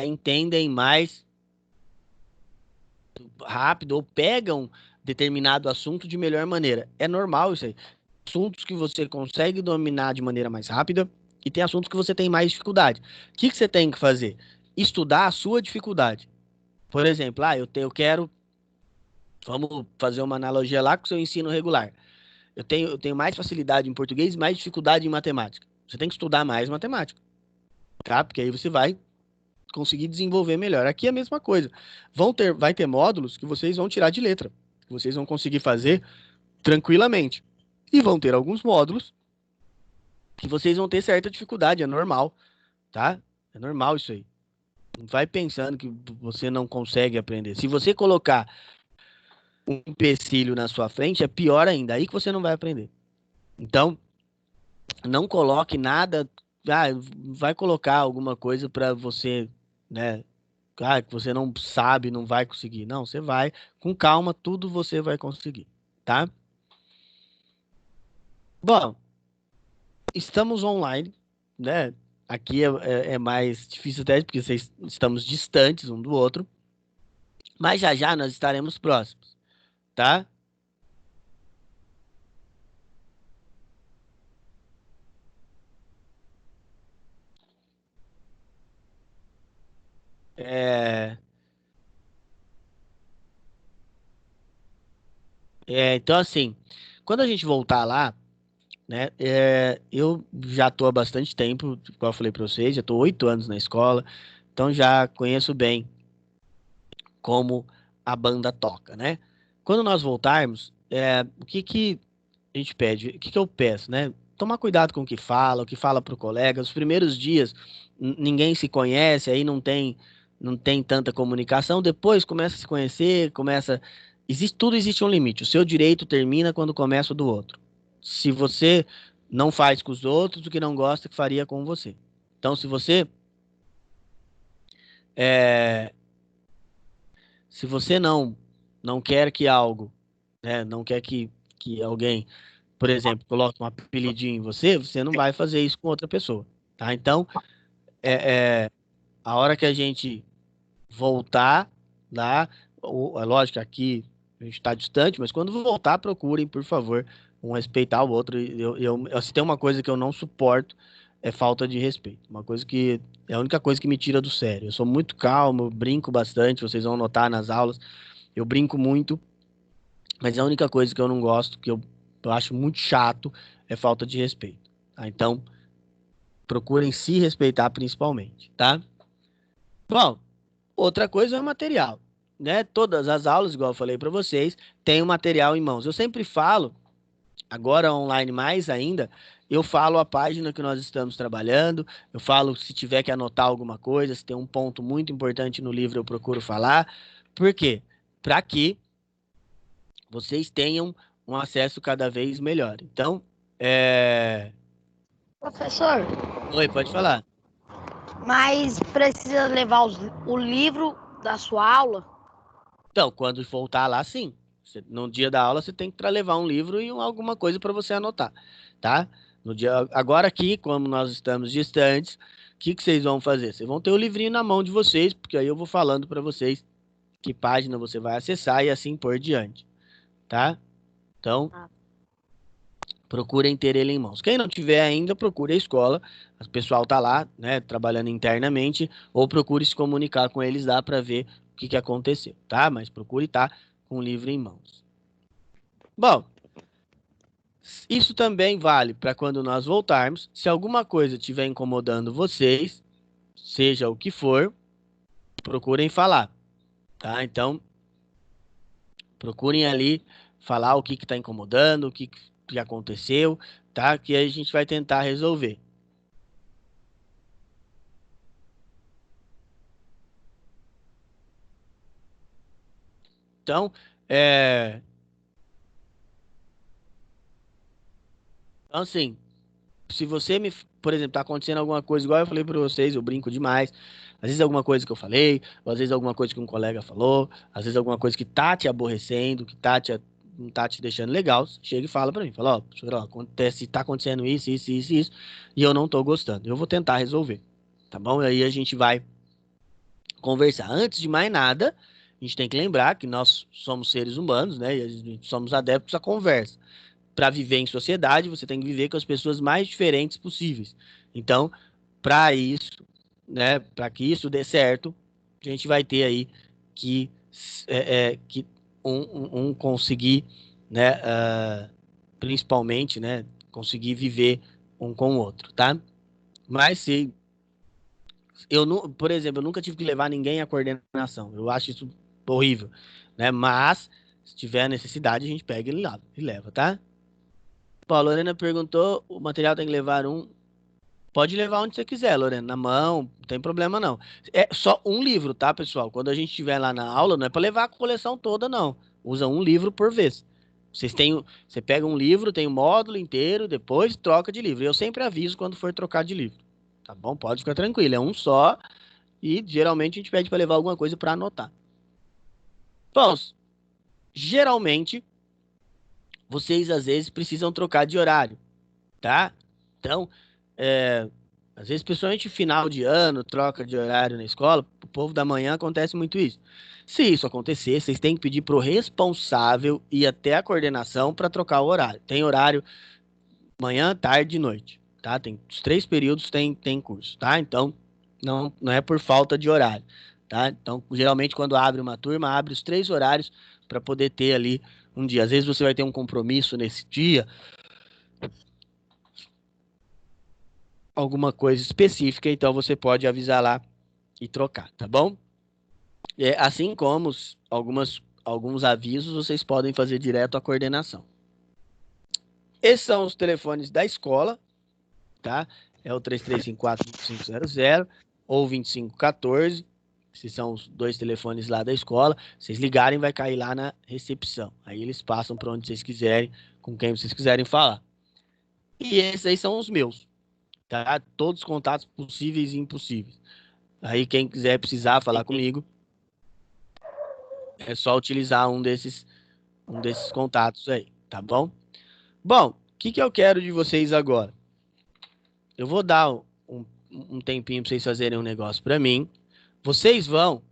entendem mais rápido ou pegam determinado assunto de melhor maneira. É normal isso aí. Assuntos que você consegue dominar de maneira mais rápida e tem assuntos que você tem mais dificuldade. O que que você tem que fazer? Estudar a sua dificuldade. Por exemplo, eu quero. Vamos fazer uma analogia lá com o seu ensino regular. Eu tenho mais facilidade em português e mais dificuldade em matemática. Você tem que estudar mais matemática, tá? Porque aí você vai conseguir desenvolver melhor. Aqui é a mesma coisa. Vai ter módulos que vocês vão tirar de letra, que vocês vão conseguir fazer tranquilamente. E vão ter alguns módulos que vocês vão ter certa dificuldade, é normal, tá? É normal isso aí. Não vai pensando que você não consegue aprender. Se você colocar um empecilho na sua frente, é pior ainda, aí que você não vai aprender. Então, não coloque nada, vai colocar alguma coisa para você, né, que você não sabe, não vai conseguir. Não, você vai, com calma, tudo você vai conseguir, tá? Bom, estamos online, né? Aqui é mais difícil até porque estamos distantes um do outro, mas já já nós estaremos próximos, tá? É, então, assim, quando a gente voltar lá, né? Eu já estou há bastante tempo, como eu falei para vocês, já estou 8 anos na escola, então já conheço bem como a banda toca, né? Quando nós voltarmos, o que que a gente pede? O que que eu peço, né? Tomar cuidado com o que fala para o colega. Os primeiros dias ninguém se conhece, aí não tem tanta comunicação. Depois começa a se conhecer, tudo existe um limite. O seu direito termina quando começa o do outro. Se você não faz com os outros o que não gosta que faria com você. Então, é, se você não quer que algo, né, não quer que alguém, por exemplo, coloque um apelidinho em você, você não vai fazer isso com outra pessoa, tá? Então, a hora que a gente voltar lá, é lógico que aqui a gente está distante, mas quando voltar, procurem, por favor, um respeitar o outro. Se tem uma coisa que eu não suporto, é falta de respeito. Uma coisa que é a única coisa que me tira do sério. Eu sou muito calmo, eu brinco bastante, vocês vão notar nas aulas, eu brinco muito, mas a única coisa que eu não gosto, que eu acho muito chato, é falta de respeito, tá? Então, procurem se respeitar principalmente, tá? Bom, outra coisa é o material, né? Todas as aulas, igual eu falei para vocês, tem o material em mãos. Eu sempre falo, agora online mais ainda, eu falo a página que nós estamos trabalhando, eu falo se tiver que anotar alguma coisa, se tem um ponto muito importante no livro, eu procuro falar. Por quê? Para que vocês tenham um acesso cada vez melhor. Então, Professor, oi, pode falar. mas precisa levar o livro da sua aula? Então, quando voltar lá, sim. No dia da aula, você tem que levar um livro e alguma coisa para você anotar, tá? Agora aqui, como nós estamos distantes, o que que vocês vão fazer? Vocês vão ter o livrinho na mão de vocês, porque aí eu vou falando para vocês que página você vai acessar e assim por diante, tá? Então, Ah. procurem ter ele em mãos. Quem não tiver ainda, procure a escola. O pessoal tá lá, né, trabalhando internamente, ou procure se comunicar com eles lá para ver o que que aconteceu, tá? Mas procure estar com o livro em mãos. Bom, isso também vale para quando nós voltarmos. Se alguma coisa estiver incomodando vocês, seja o que for, procurem falar, tá? Então, procurem ali falar o que está incomodando, que aconteceu, tá? Que aí a gente vai tentar resolver. Então, é... então, assim, se você por exemplo, tá acontecendo alguma coisa, igual eu falei para vocês, eu brinco demais. Às vezes alguma coisa que eu falei, ou às vezes alguma coisa que um colega falou, às vezes alguma coisa que tá te aborrecendo, não tá te deixando legal, chega e fala para mim, fala, ó, professor, ó, tá acontecendo isso, isso, isso, isso, e eu não tô gostando. Eu vou tentar resolver, tá bom? E aí a gente vai conversar. Antes de mais nada, a gente tem que lembrar que nós somos seres humanos, né? E a gente somos adeptos à conversa. Para viver em sociedade, você tem que viver com as pessoas mais diferentes possíveis. Então, para isso, né, para que isso dê certo, a gente vai ter aí que, que um conseguir, né, principalmente, né, conseguir viver um com o outro, tá? Mas Por exemplo, eu nunca tive que levar ninguém à coordenação. Eu acho isso horrível, né? Mas, se tiver necessidade, a gente pega e leva, tá? Pô, a Lorena perguntou, o material tem que levar um. Pode levar onde você quiser, Lorena, na mão, não tem problema não. É só um livro, tá, pessoal? Quando a gente estiver lá na aula, não é para levar a coleção toda, não. Usa um livro por vez. Você pega um livro, tem o módulo inteiro, depois troca de livro. Eu sempre aviso quando for trocar de livro, tá bom? Pode ficar tranquilo, é um só e geralmente a gente pede para levar alguma coisa para anotar. Bom, geralmente vocês às vezes precisam trocar de horário, tá? Então, às vezes, principalmente final de ano, troca de horário na escola, o povo da manhã acontece muito isso. Se isso acontecer, vocês têm que pedir pro responsável ir até a coordenação para trocar o horário. Tem horário manhã, tarde e noite, tá? Tem os 3 períodos tem curso, tá? Então, não é por falta de horário, tá? Então, geralmente quando abre uma turma, abre os 3 horários para poder ter ali um dia. Às vezes você vai ter um compromisso nesse dia, alguma coisa específica, então você pode avisar lá e trocar, tá bom? Assim como alguns avisos vocês podem fazer direto à coordenação. Esses são os telefones da escola, tá? É o 3354-2500 ou 2514. Esses são os 2 telefones lá da escola. Vocês ligarem, vai cair lá na recepção. Aí eles passam para onde vocês quiserem, com quem vocês quiserem falar. E esses aí são os meus, tá? Todos os contatos possíveis e impossíveis. Aí quem quiser precisar falar comigo, é só utilizar um desses contatos aí, tá bom? Bom, o que eu quero de vocês agora? Eu vou dar um tempinho para vocês fazerem um negócio para mim. Vocês vão,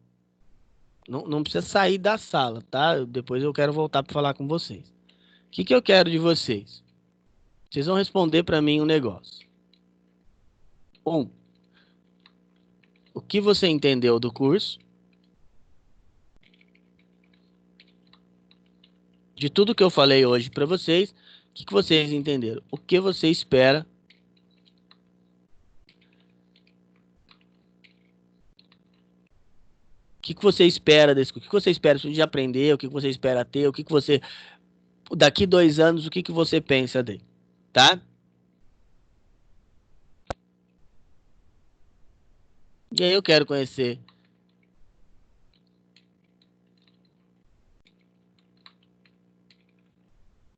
não precisa sair da sala, tá? Depois eu quero voltar para falar com vocês. O que eu quero de vocês? Vocês vão responder para mim um negócio. O que você entendeu do curso? De tudo que eu falei hoje para vocês, o que vocês entenderam? O que você espera? O que você espera desse? O que você espera de aprender? O que você espera ter? O que você daqui 2 anos? O que você pensa dele? Tá? E aí eu quero conhecer.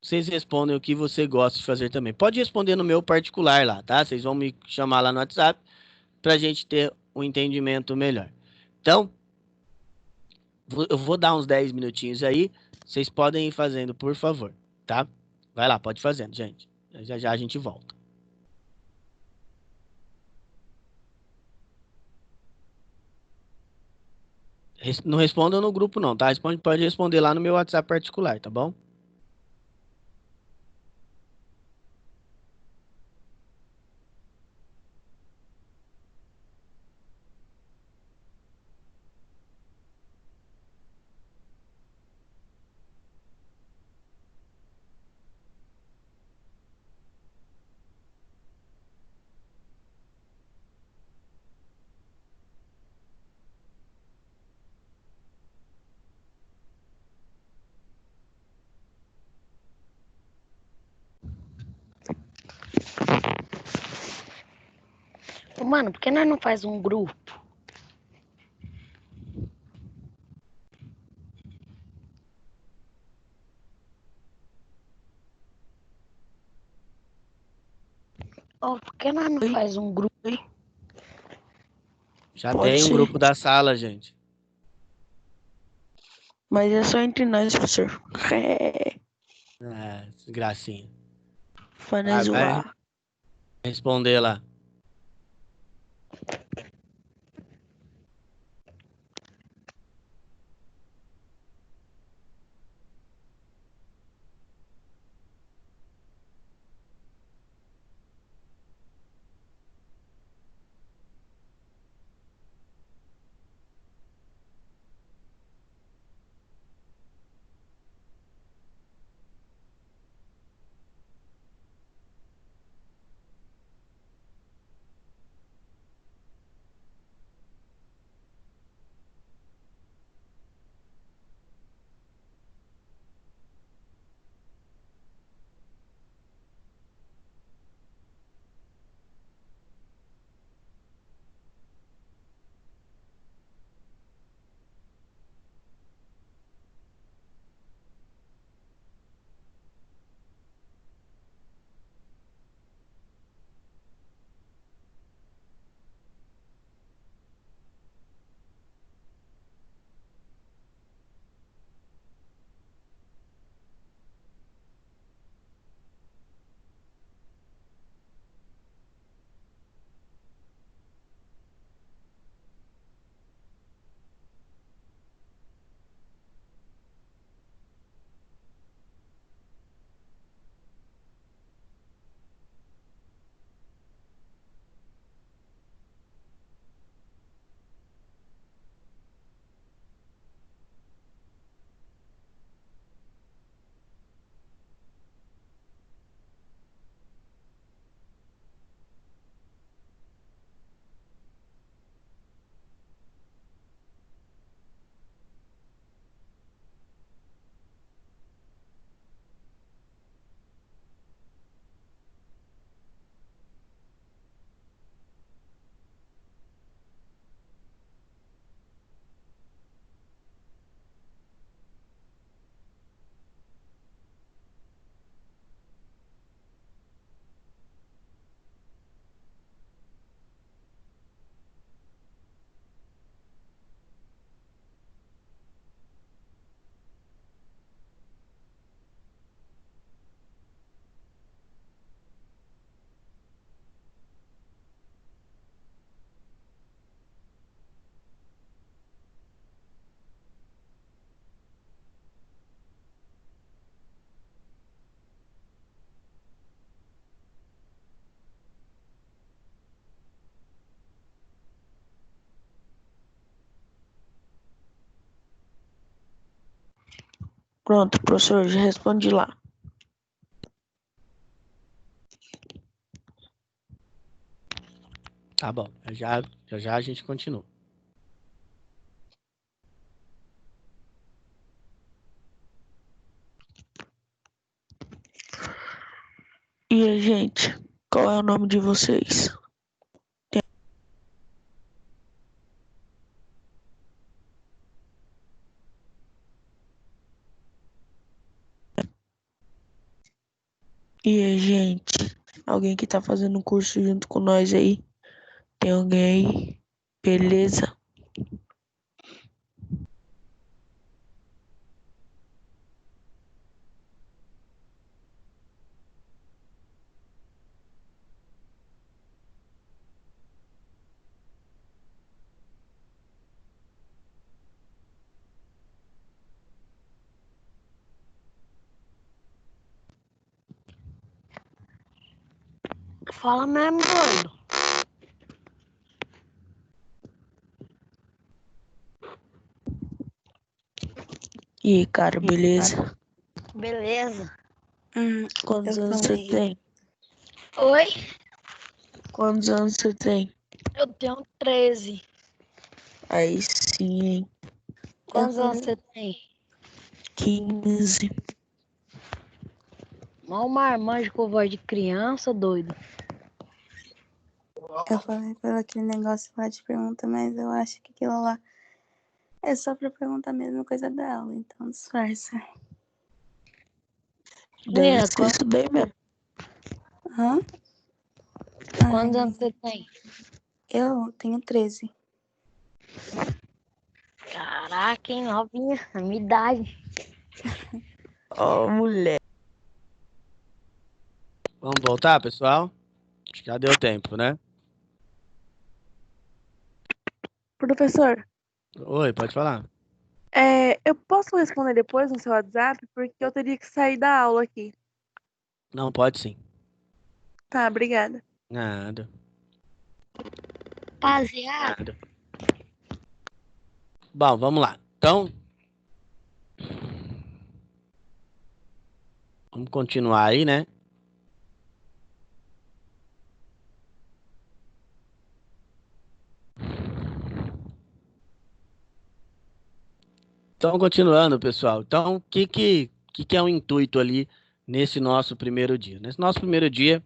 Vocês respondem o que você gosta de fazer também. Pode responder no meu particular lá, tá? Vocês vão me chamar lá no WhatsApp pra gente ter um entendimento melhor. Então, eu vou dar uns 10 minutinhos aí. Vocês podem ir fazendo, por favor, tá? Vai lá, pode ir fazendo, gente. Já já a gente volta. Não respondam no grupo não, tá? Pode responder lá no meu WhatsApp particular, tá bom? Mano, por que nós não faz um grupo? Oh, por que nós não faz um grupo? Já Pode tem um ser. grupo da sala, gente. Mas é só entre nós, professor. Gracinha. Vai zoar. Responder lá. Pronto, professor, já respondi lá. Tá bom, já a gente continua. E aí, gente, qual é o nome de vocês? E aí, gente, alguém que tá fazendo um curso junto com nós aí? Tem alguém aí? Beleza? Fala mesmo, doido. E aí, cara, beleza? Beleza. Quantos Eu anos você também. tem? Oi? Quantos anos você tem? Eu tenho 13. Aí sim, hein? Quantos anos você tem? 15. Mal marmanjo com voz de criança, doido. Eu falei pelo aquele negócio lá de pergunta, mas eu acho que aquilo lá é só pra perguntar a mesma coisa da aula, então disfarça. Deve Menina, ser isso daí mesmo. Hã? quantos Ai, anos você tem? eu tenho 13. Caraca, hein, novinha, a minha idade. Ó, mulher. Vamos voltar, pessoal? Acho que já deu tempo, né? Professor, Oi, pode falar. eu posso responder depois no seu WhatsApp, porque eu teria que sair da aula aqui. Não, pode sim. Tá, obrigada. Nada, Rapaziada, nada. Bom, vamos lá. Então, vamos continuar aí, né? Então, continuando, pessoal. Então, o que é o intuito ali nesse nosso primeiro dia? Nesse nosso primeiro dia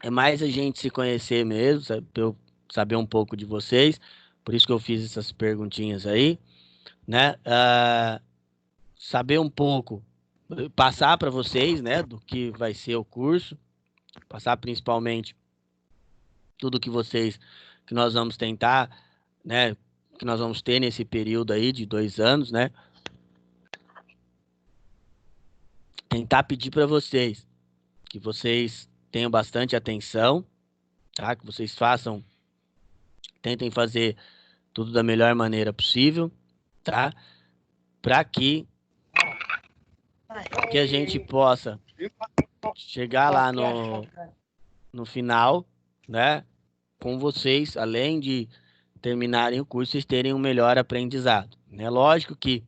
é mais a gente se conhecer mesmo, sabe? Pra eu saber um pouco de vocês. Por isso que eu fiz essas perguntinhas aí, né? Saber um pouco, passar para vocês, né, do que vai ser o curso, passar principalmente tudo que nós vamos tentar, né, que nós vamos ter nesse período aí de 2 anos, né? Tentar pedir para vocês que vocês tenham bastante atenção, tá? Que vocês tentem fazer tudo da melhor maneira possível, tá? Para que a gente possa chegar lá no final, né? Com vocês, além de terminarem o curso, vocês terem um melhor aprendizado, né? Lógico que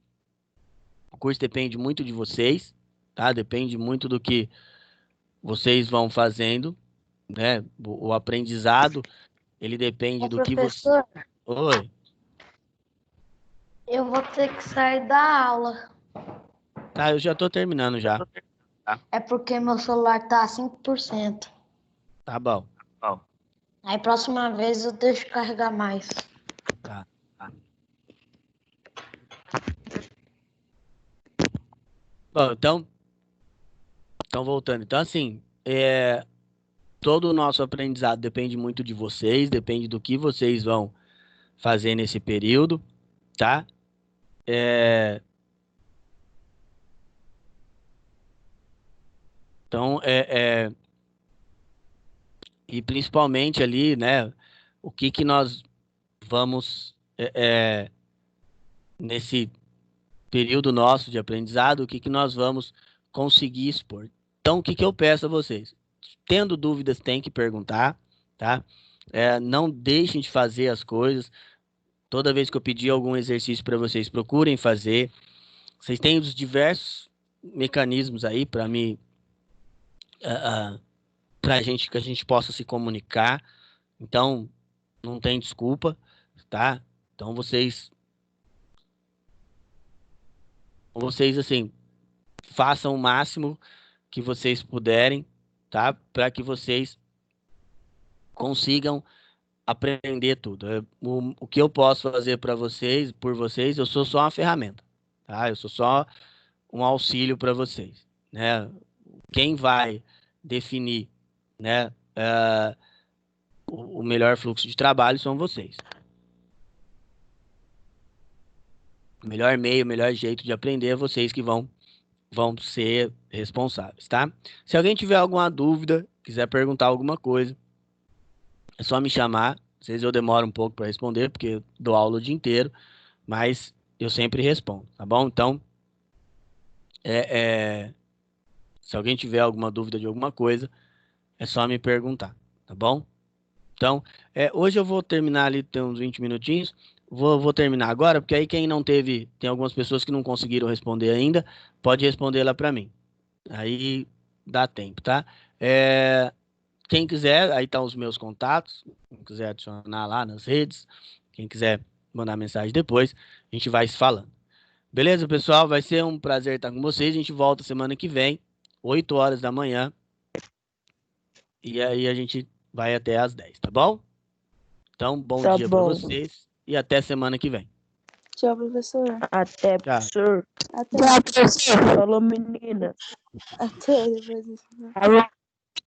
o curso depende muito de vocês, tá? Depende muito do que vocês vão fazendo, né? O aprendizado, ele depende ô do que você... professor, Oi, eu vou ter que sair da aula. tá, eu já tô terminando já. É porque meu celular tá a 5%. Tá bom, Aí próxima vez eu deixo carregar mais. tá. Bom, então voltando. Então, assim, todo o nosso aprendizado depende muito de vocês, depende do que vocês vão fazer nesse período, tá? Então, e principalmente ali, né, o que nós vamos, nesse período nosso de aprendizado, o que nós vamos conseguir expor. Então, o que eu peço a vocês? Tendo dúvidas, tem que perguntar, tá? Não deixem de fazer as coisas. Toda vez que eu pedir algum exercício para vocês, procurem fazer. Vocês têm os diversos mecanismos aí para mim, para gente que a gente possa se comunicar. Então, não tem desculpa, tá? Então, vocês assim, façam o máximo que vocês puderem, tá? Para que vocês consigam aprender tudo. O que eu posso fazer para vocês, por vocês, eu sou só uma ferramenta, tá? Eu sou só um auxílio para vocês, né? Quem vai definir, né, o melhor fluxo de trabalho são vocês. O melhor meio, o melhor jeito de aprender é vocês que vão ser responsáveis, tá? Se alguém tiver alguma dúvida, quiser perguntar alguma coisa, é só me chamar. Às vezes eu demoro um pouco para responder, porque eu dou aula o dia inteiro, mas eu sempre respondo, tá bom? Então, se alguém tiver alguma dúvida de alguma coisa, é só me perguntar, tá bom? Então, hoje eu vou terminar ali, tem uns 20 minutinhos, vou terminar agora, porque aí quem não teve, tem algumas pessoas que não conseguiram responder ainda, pode responder lá para mim. Aí dá tempo, tá? Quem quiser, aí tá os meus contatos, quem quiser adicionar lá nas redes, quem quiser mandar mensagem depois, a gente vai se falando. Beleza, pessoal? Vai ser um prazer estar com vocês. A gente volta semana que vem, 8 horas da manhã. E aí a gente vai até às 10, tá bom? Então, bom Tá dia para bom. vocês e até semana que vem. Tchau, professor. Até, Tchau. professor. Até. Falou, menina. Até depois. Falou.